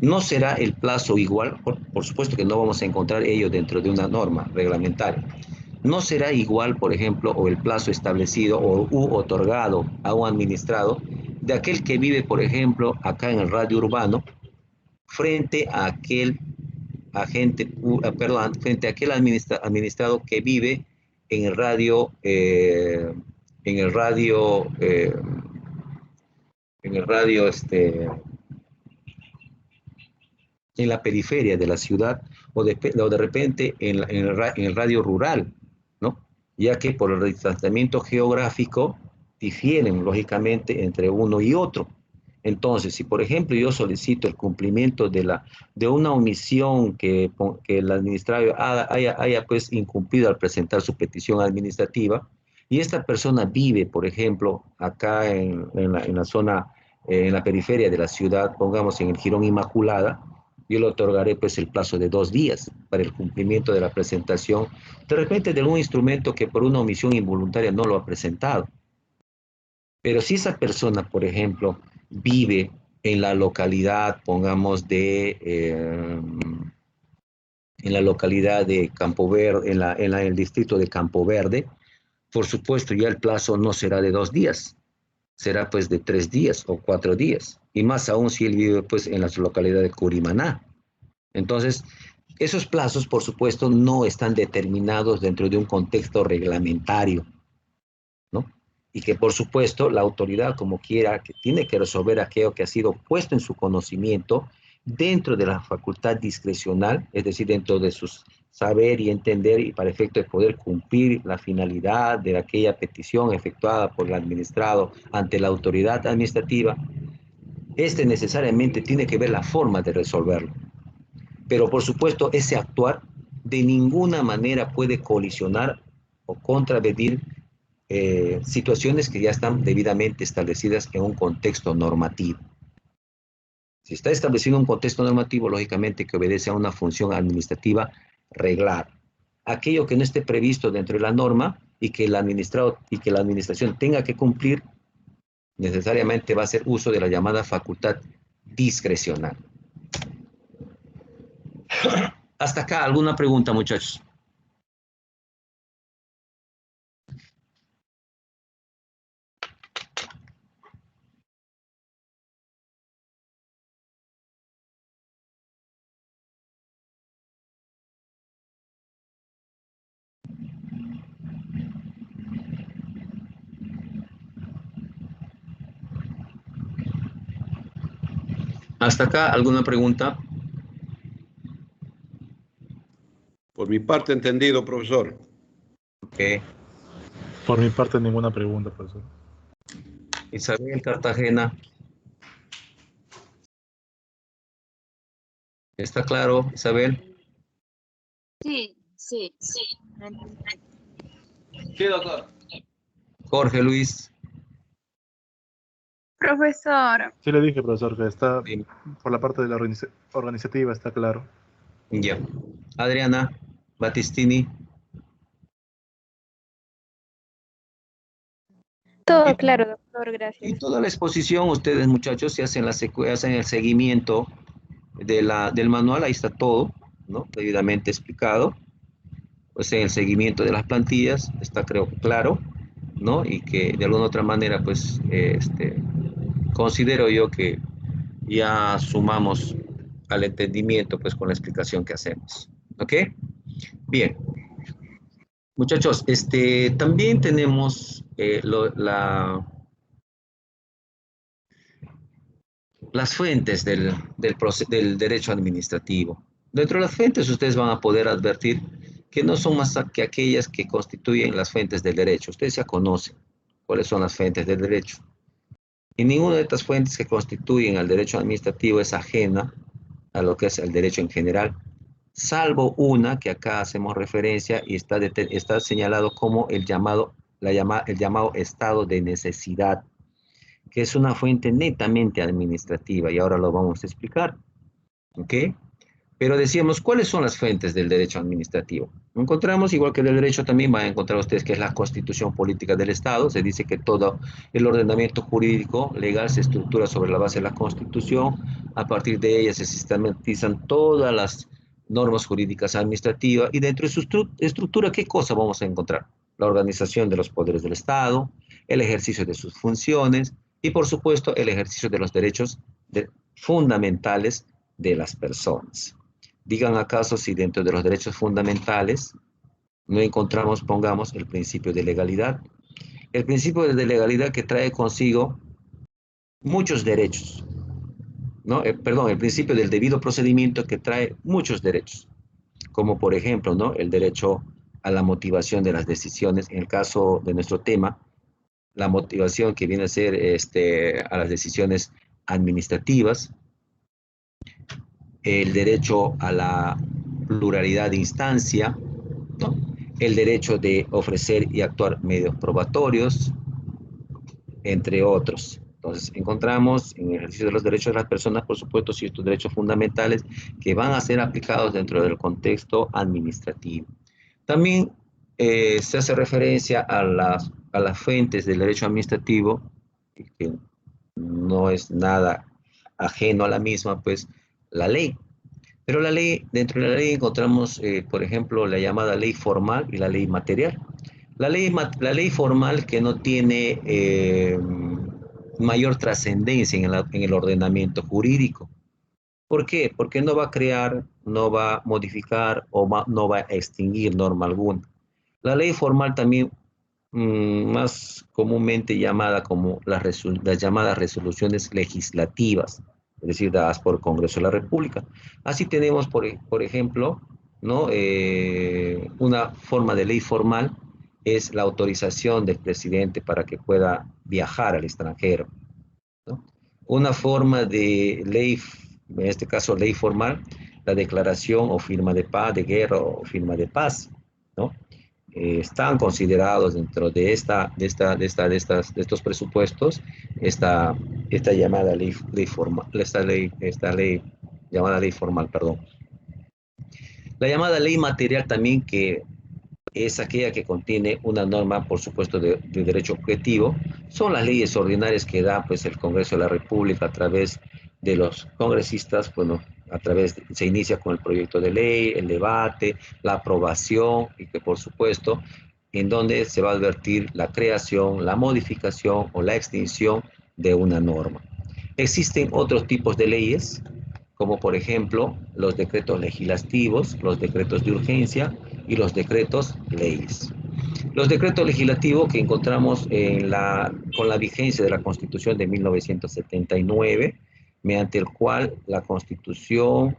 No será el plazo igual, por supuesto que no vamos a encontrar ello dentro de una norma reglamentaria. No será igual, por ejemplo, o el plazo establecido u otorgado a un administrado de aquel que vive, por ejemplo, acá en el radio urbano, frente a aquel frente a aquel administrado que vive en el radio, en la periferia de la ciudad o de repente en el radio rural, ¿no? Ya que por el distanciamiento geográfico difieren lógicamente entre uno y otro. Entonces, si por ejemplo yo solicito el cumplimiento de una omisión que el administrador haya pues incumplido al presentar su petición administrativa, y esta persona vive, por ejemplo, acá en la zona, en la periferia de la ciudad, pongamos en el Jirón Inmaculada, yo le otorgaré pues el plazo de 2 días para el cumplimiento de la presentación, de repente de algún instrumento que por una omisión involuntaria no lo ha presentado. Pero si esa persona, por ejemplo, vive en la localidad, pongamos en la localidad de Campo Verde, en el distrito de Campo Verde, por supuesto ya el plazo no será de 2 días, será pues de 3 días o 4 días, y más aún si él vive pues en la localidad de Curimaná. Entonces, esos plazos, por supuesto, no están determinados dentro de un contexto reglamentario, ¿no? Y que, por supuesto, la autoridad, como quiera, que tiene que resolver aquello que ha sido puesto en su conocimiento dentro de la facultad discrecional, es decir, dentro de sus saber y entender y para efecto de poder cumplir la finalidad de aquella petición efectuada por el administrado ante la autoridad administrativa, necesariamente tiene que ver la forma de resolverlo. Pero, por supuesto, ese actuar de ninguna manera puede colisionar o contravenir situaciones que ya están debidamente establecidas en un contexto normativo. Si está establecido un contexto normativo, lógicamente que obedece a una función administrativa reglada. Aquello que no esté previsto dentro de la norma y que el administrado y que la administración tenga que cumplir, necesariamente va a hacer uso de la llamada facultad discrecional. Hasta acá, ¿alguna pregunta, muchachos? Hasta acá, ¿alguna pregunta? Por mi parte, entendido, profesor. Ok. Por mi parte, ninguna pregunta, profesor. Isabel Cartagena. ¿Está claro, Isabel? Sí. Sí, doctor. Jorge Luis. Profesor, Sí le dije, profesor, que está Bien. por la parte de la organizativa, está claro. Ya. Adriana Battistini. Todo claro, doctor, Y gracias. toda la exposición, ustedes muchachos, se hacen hacen el seguimiento del manual, ahí está todo, ¿no? Debidamente explicado. Pues en el seguimiento de las plantillas, está creo claro. ¿no? Y que de alguna otra manera, pues, considero yo que ya sumamos al entendimiento, pues, con la explicación que hacemos. ¿Ok? Bien. Muchachos, también tenemos las fuentes del derecho administrativo. Dentro de las fuentes ustedes van a poder advertir que no son más que aquellas que constituyen las fuentes del derecho. Ustedes ya conocen cuáles son las fuentes del derecho. Y ninguna de estas fuentes que constituyen al derecho administrativo es ajena a lo que es el derecho en general, salvo una que acá hacemos referencia y está señalado como el llamado estado de necesidad, que es una fuente netamente administrativa, y ahora lo vamos a explicar. ¿Ok? Pero decíamos, ¿cuáles son las fuentes del derecho administrativo? Encontramos, igual que del derecho, también van a encontrar ustedes que es la constitución política del Estado. Se dice que todo el ordenamiento jurídico legal se estructura sobre la base de la constitución. A partir de ella se sistematizan todas las normas jurídicas administrativas. Y dentro de su estructura, ¿qué cosa vamos a encontrar? La organización de los poderes del Estado, el ejercicio de sus funciones y, por supuesto, el ejercicio de los derechos fundamentales de las personas. Digan acaso si dentro de los derechos fundamentales no encontramos, pongamos, el principio de legalidad. El principio de legalidad que trae consigo muchos derechos, ¿no? Perdón, el principio del debido procedimiento que trae muchos derechos, como por ejemplo, ¿no? El derecho a la motivación de las decisiones. En el caso de nuestro tema, la motivación que viene a ser a las decisiones administrativas, el derecho a la pluralidad de instancia, ¿no? El derecho de ofrecer y actuar medios probatorios, entre otros. Entonces, encontramos en el ejercicio de los derechos de las personas, por supuesto, ciertos derechos fundamentales que van a ser aplicados dentro del contexto administrativo. También se hace referencia a las fuentes del derecho administrativo, que no es nada ajeno a la misma, pues la ley. Pero la ley, dentro de la ley encontramos, por ejemplo, la llamada ley formal y la ley material. La ley formal que no tiene mayor trascendencia en el ordenamiento jurídico. ¿Por qué? Porque no va a crear, no va a modificar o no va a extinguir norma alguna. La ley formal también, más comúnmente llamada como las llamadas resoluciones legislativas, es decir, dadas por el Congreso de la República. Así tenemos, por ejemplo, ¿no? Una forma de ley formal es la autorización del presidente para que pueda viajar al extranjero, ¿no? Una forma de ley, en este caso ley formal, la declaración o firma de paz, de guerra o firma de paz, ¿no? Están considerados dentro de estos presupuestos esta llamada ley formal, esta ley llamada ley formal, perdón. La llamada ley material también, que es aquella que contiene una norma, por supuesto, de derecho objetivo, son las leyes ordinarias que da, pues, el Congreso de la República a través de los congresistas. Bueno, se inicia con el proyecto de ley, el debate, la aprobación, y que, por supuesto, en donde se va a advertir la creación, la modificación o la extinción de una norma. Existen otros tipos de leyes, como por ejemplo los decretos legislativos, los decretos de urgencia y los decretos leyes. Los decretos legislativos que encontramos con la vigencia de la Constitución de 1979, mediante el cual la Constitución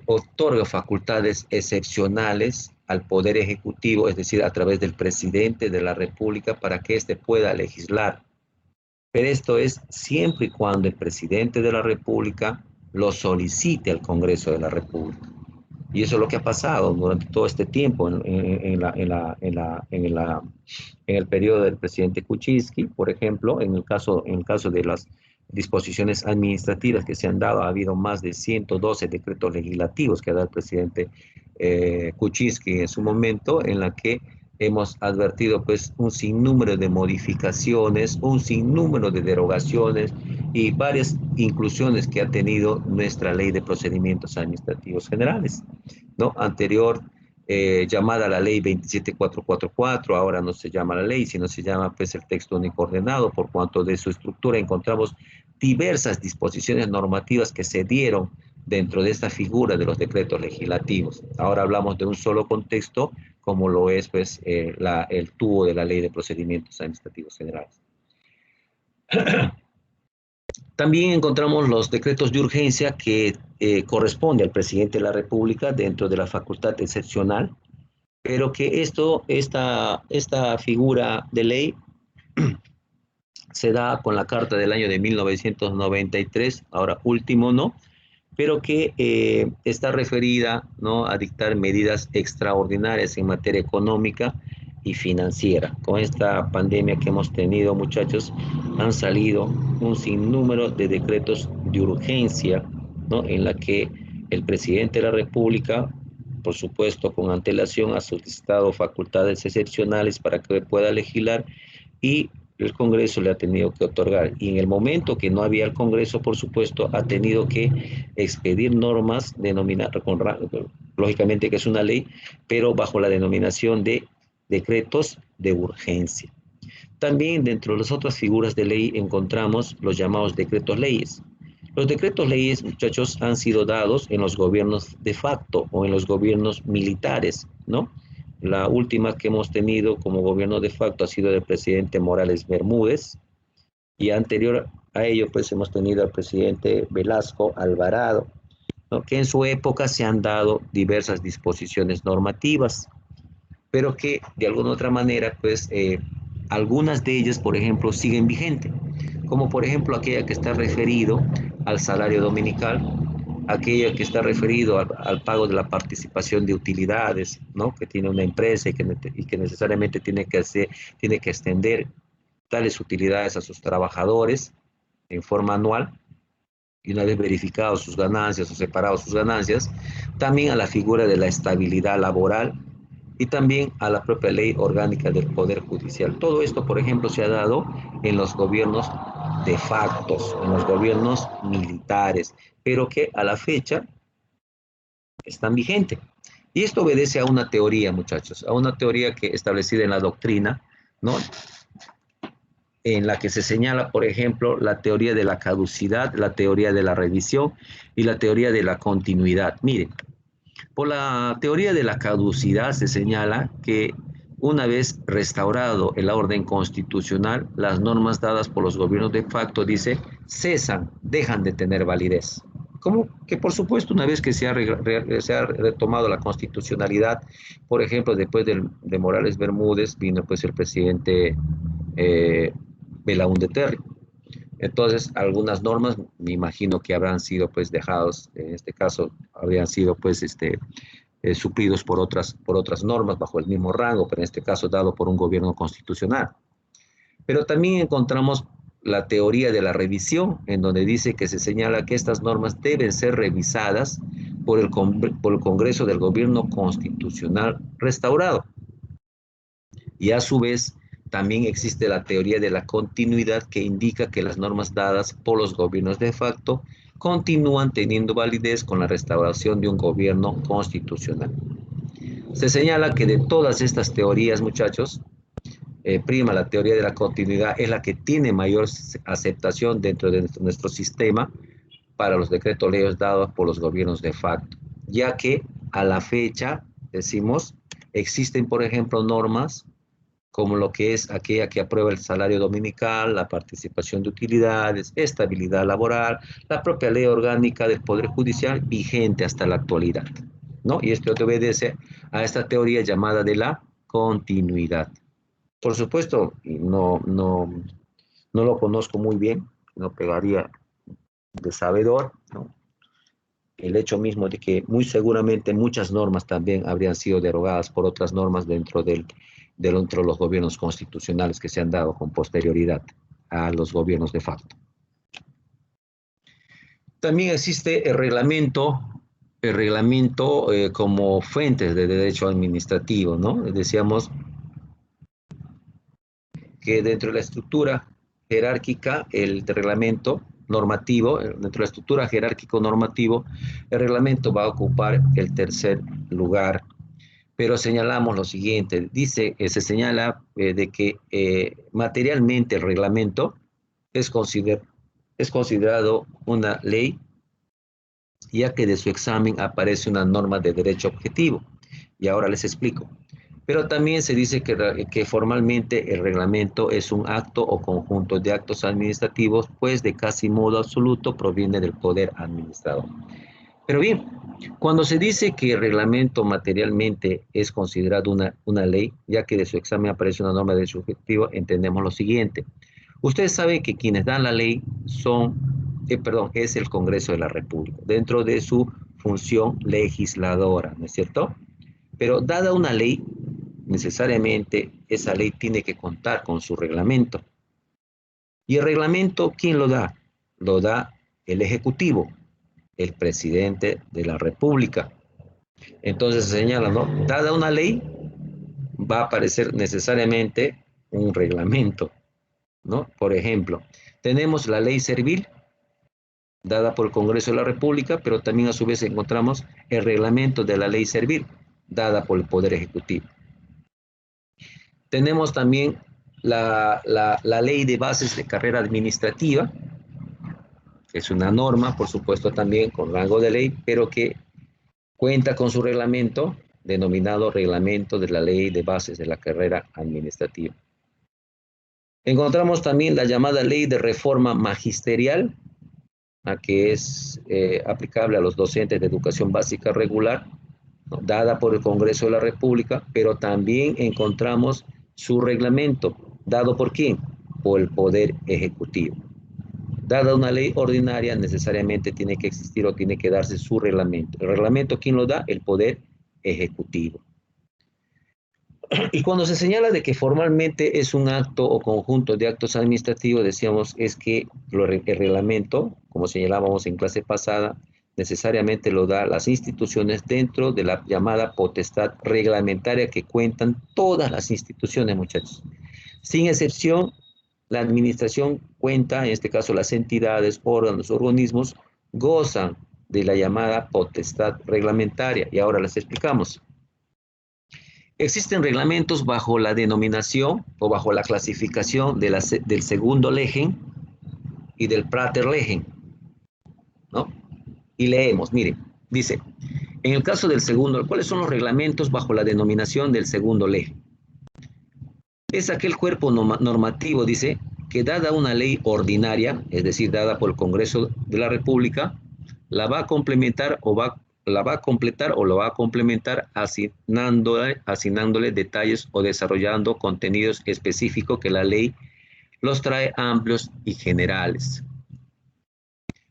otorga facultades excepcionales al Poder Ejecutivo, es decir, a través del presidente de la República, para que éste pueda legislar. Pero esto es siempre y cuando el presidente de la República lo solicite al Congreso de la República. Y eso es lo que ha pasado durante todo este tiempo en el periodo del presidente Kuczynski, por ejemplo. En el caso de las disposiciones administrativas que se han dado, ha habido más de 112 decretos legislativos que ha dado el presidente Kuczynski en su momento, en la que hemos advertido, pues, un sinnúmero de modificaciones, un sinnúmero de derogaciones y varias inclusiones que ha tenido nuestra Ley de Procedimientos Administrativos Generales, ¿no? Anterior llamada la ley 27444, ahora no se llama la ley, sino se llama pues el texto único ordenado, por cuanto de su estructura encontramos diversas disposiciones normativas que se dieron dentro de esta figura de los decretos legislativos. Ahora hablamos de un solo contexto, como lo es pues el tubo de la Ley de Procedimientos Administrativos Generales. También encontramos los decretos de urgencia que corresponde al presidente de la República dentro de la facultad excepcional, pero que esta figura de ley se da con la carta del año de 1993, ahora último, ¿no? Pero que está referida, ¿no?, a dictar medidas extraordinarias en materia económica y financiera. Con esta pandemia que hemos tenido, muchachos, han salido un sinnúmero de decretos de urgencia, ¿no?, en la que el presidente de la República, por supuesto, con antelación, ha solicitado facultades excepcionales para que pueda legislar y el Congreso le ha tenido que otorgar. Y en el momento que no había el Congreso, por supuesto, ha tenido que expedir normas denominadas, lógicamente que es una ley, pero bajo la denominación de decretos de urgencia. También dentro de las otras figuras de ley encontramos los llamados decretos leyes. Los decretos leyes, muchachos, han sido dados en los gobiernos de facto o en los gobiernos militares, ¿no? La última que hemos tenido como gobierno de facto ha sido del presidente Morales Bermúdez, y anterior a ello pues hemos tenido al presidente Velasco Alvarado, ¿no?, que en su época se han dado diversas disposiciones normativas, pero que de alguna otra manera pues algunas de ellas, por ejemplo, siguen vigentes, como por ejemplo aquella que está referido al salario dominical, aquella que está referido al pago de la participación de utilidades, ¿no?, que tiene una empresa y que necesariamente tiene que extender tales utilidades a sus trabajadores en forma anual, y una vez verificados sus ganancias o separados sus ganancias, también a la figura de la estabilidad laboral y también a la propia ley orgánica del Poder Judicial. Todo esto, por ejemplo, se ha dado en los gobiernos de facto, en los gobiernos militares, pero que a la fecha están vigentes. Y esto obedece a una teoría, muchachos, a una teoría que establecida en la doctrina, ¿no?, en la que se señala, por ejemplo, la teoría de la caducidad, la teoría de la revisión y la teoría de la continuidad. Miren, por la teoría de la caducidad se señala que una vez restaurado el orden constitucional, las normas dadas por los gobiernos de facto, dice, cesan, dejan de tener validez. Como que por supuesto una vez que se ha retomado la constitucionalidad, por ejemplo, después de Morales Bermúdez, vino pues el presidente Belaúnde Terry. Entonces, algunas normas, me imagino que habrán sido pues dejados, en este caso, habrían sido pues suplidos por otras normas bajo el mismo rango, pero en este caso dado por un gobierno constitucional. Pero también encontramos la teoría de la revisión, en donde dice que se señala que estas normas deben ser revisadas por el Congreso del Gobierno Constitucional restaurado. Y a su vez, también existe la teoría de la continuidad, que indica que las normas dadas por los gobiernos de facto continúan teniendo validez con la restauración de un gobierno constitucional. Se señala que de todas estas teorías, muchachos, prima la teoría de la continuidad, es la que tiene mayor aceptación dentro de nuestro sistema para los decretos leyes dados por los gobiernos de facto, ya que a la fecha, decimos, existen, por ejemplo, normas como lo que es aquella que aprueba el salario dominical, la participación de utilidades, estabilidad laboral, la propia ley orgánica del Poder Judicial vigente hasta la actualidad, ¿no? Y esto obedece a esta teoría llamada de la continuidad. Por supuesto, no lo conozco muy bien, no pegaría de sabedor, ¿no?, el hecho mismo de que muy seguramente muchas normas también habrían sido derogadas por otras normas dentro de los gobiernos constitucionales que se han dado con posterioridad a los gobiernos de facto. También existe el reglamento como fuentes de derecho administrativo, ¿no? Decíamos que dentro de la estructura jerárquica, el reglamento normativo, dentro de la estructura jerárquico normativo, el reglamento va a ocupar el tercer lugar. pero señalamos lo siguiente, se señala de que materialmente el reglamento es considerado una ley, ya que de su examen aparece una norma de derecho objetivo. Y ahora les explico. Pero también se dice que formalmente el reglamento es un acto o conjunto de actos administrativos, pues de casi modo absoluto proviene del poder administrador. Pero bien, cuando se dice que el reglamento materialmente es considerado una ley, ya que de su examen aparece una norma de derecho objetivo, entendemos lo siguiente. Ustedes saben que quienes dan la ley es el Congreso de la República, dentro de su función legisladora, ¿no es cierto? Pero dada una ley, necesariamente esa ley tiene que contar con su reglamento. ¿Y el reglamento quién lo da? Lo da el Ejecutivo, el presidente de la República. Entonces se señala, ¿no? Dada una ley, va a aparecer necesariamente un reglamento, ¿no? Por ejemplo, tenemos la ley servil, dada por el Congreso de la República, pero también a su vez encontramos el reglamento de la ley servil, dada por el Poder Ejecutivo. Tenemos también la ley de bases de carrera administrativa, que es una norma, por supuesto, también con rango de ley, pero que cuenta con su reglamento, denominado Reglamento de la Ley de Bases de la Carrera Administrativa. Encontramos también la llamada Ley de Reforma Magisterial, que es aplicable a los docentes de educación básica regular, ¿no? Dada por el Congreso de la República, pero también encontramos su reglamento, ¿dado por quién? Por el Poder Ejecutivo. Dada una ley ordinaria, necesariamente tiene que existir o tiene que darse su reglamento. ¿El reglamento quién lo da? El Poder Ejecutivo. Y cuando se señala de que formalmente es un acto o conjunto de actos administrativos, decíamos, es que el reglamento, como señalábamos en clase pasada, necesariamente lo da las instituciones dentro de la llamada potestad reglamentaria que cuentan todas las instituciones, muchachos. Sin excepción, la administración cuenta, en este caso las entidades, órganos, organismos, gozan de la llamada potestad reglamentaria. Y ahora les explicamos. Existen reglamentos bajo la denominación o bajo la clasificación del segundo legen y del prater legen, ¿no? Y leemos, miren, dice, en el caso del segundo, ¿cuáles son los reglamentos bajo la denominación del segundo legen? Es aquel cuerpo normativo, dice, que dada una ley ordinaria, es decir, dada por el Congreso de la República, la va a complementar la va a completar o lo va a complementar asignándole detalles o desarrollando contenidos específicos que la ley los trae amplios y generales.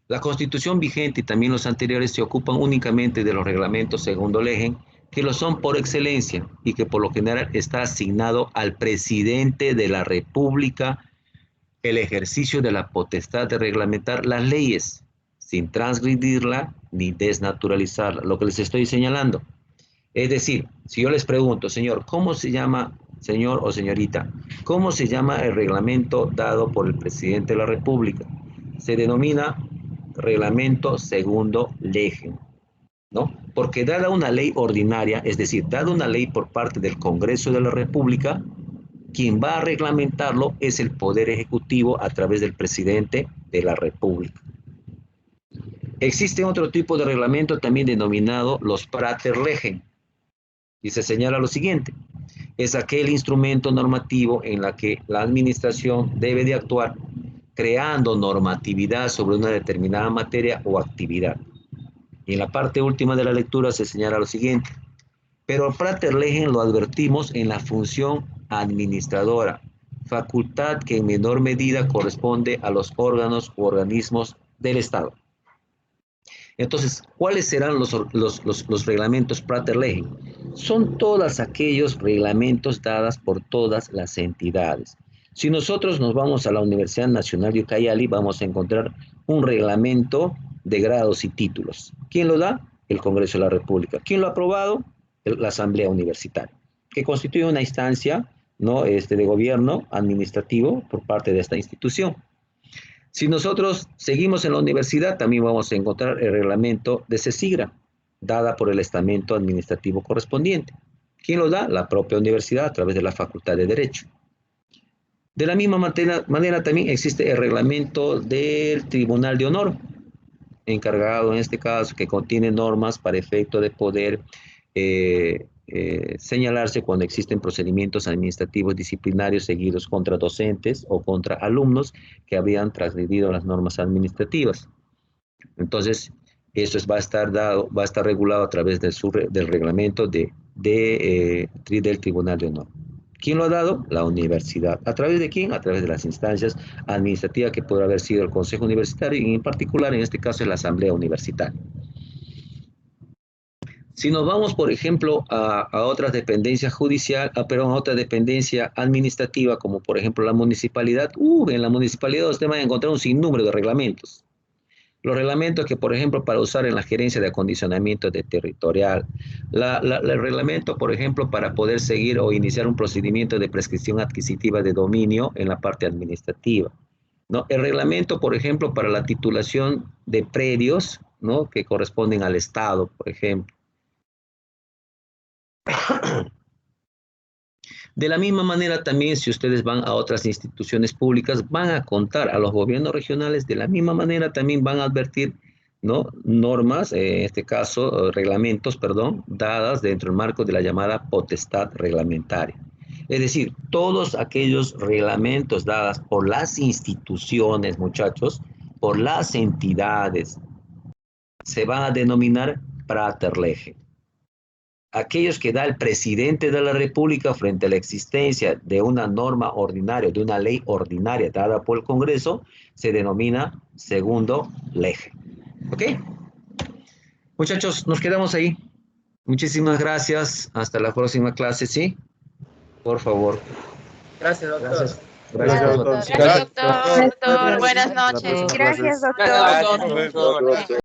La Constitución vigente y también los anteriores se ocupan únicamente de los reglamentos segundo legen, que lo son por excelencia y que por lo general está asignado al presidente de la República el ejercicio de la potestad de reglamentar las leyes, sin transgredirla ni desnaturalizarla, lo que les estoy señalando. Es decir, si yo les pregunto, señor, ¿cómo se llama, señor o señorita, cómo se llama el reglamento dado por el presidente de la República? Se denomina reglamento segundo legen, ¿no? Porque dada una ley ordinaria, es decir, dada una ley por parte del Congreso de la República, quien va a reglamentarlo es el Poder Ejecutivo a través del presidente de la República. Existe otro tipo de reglamento también denominado los prater legen, y se señala lo siguiente: es aquel instrumento normativo en la que la administración debe de actuar creando normatividad sobre una determinada materia o actividad. Y en la parte última de la lectura se señala lo siguiente: pero el prater legen lo advertimos en la función administradora, facultad que en menor medida corresponde a los órganos u organismos del Estado. Entonces, ¿cuáles serán los reglamentos prater legen? Son todos aquellos reglamentos dados por todas las entidades. Si nosotros nos vamos a la Universidad Nacional de Ucayali, vamos a encontrar un reglamento de grados y títulos. ¿Quién lo da? El Congreso de la República. ¿Quién lo ha aprobado? La Asamblea Universitaria, que constituye una instancia, ¿no?, de gobierno administrativo por parte de esta institución. Si nosotros seguimos en la universidad, también vamos a encontrar el reglamento de CECIGRA, dada por el estamento administrativo correspondiente. ¿Quién lo da? La propia universidad a través de la Facultad de Derecho. De la misma manera también existe el reglamento del Tribunal de Honor, encargado en este caso, que contiene normas para efecto de poder señalarse cuando existen procedimientos administrativos disciplinarios seguidos contra docentes o contra alumnos que habían transgredido las normas administrativas. Entonces, va a estar regulado a través del reglamento del Tribunal de Honor. ¿Quién lo ha dado? La universidad. ¿A través de quién? A través de las instancias administrativas que podrá haber sido el Consejo Universitario y en particular, en este caso, es la Asamblea Universitaria. Si nos vamos, por ejemplo, a otras dependencias judiciales, a otra dependencia administrativa, como por ejemplo la municipalidad, en la municipalidad usted va a encontrar un sinnúmero de reglamentos. Los reglamentos que, por ejemplo, para usar en la gerencia de acondicionamiento de territorial, el reglamento, por ejemplo, para poder seguir o iniciar un procedimiento de prescripción adquisitiva de dominio en la parte administrativa, ¿no? El reglamento, por ejemplo, para la titulación de predios, ¿no? Que corresponden al Estado, por ejemplo. De la misma manera también, si ustedes van a otras instituciones públicas, van a contar a los gobiernos regionales, de la misma manera también van a advertir, ¿no? Normas, en este caso, reglamentos, perdón, dadas dentro del marco de la llamada potestad reglamentaria. Es decir, todos aquellos reglamentos dadas por las instituciones, muchachos, por las entidades, se van a denominar prater lege. Aquellos que da el presidente de la República frente a la existencia de una norma ordinaria, de una ley ordinaria dada por el Congreso, se denomina segundo lege. ¿Ok? Muchachos, nos quedamos ahí. Muchísimas gracias. Hasta la próxima clase, ¿sí? Por favor. Gracias, doctor. Gracias. Gracias, doctor. Gracias, doctor. Buenas noches. Gracias. Gracias, doctor. Gracias, doctor.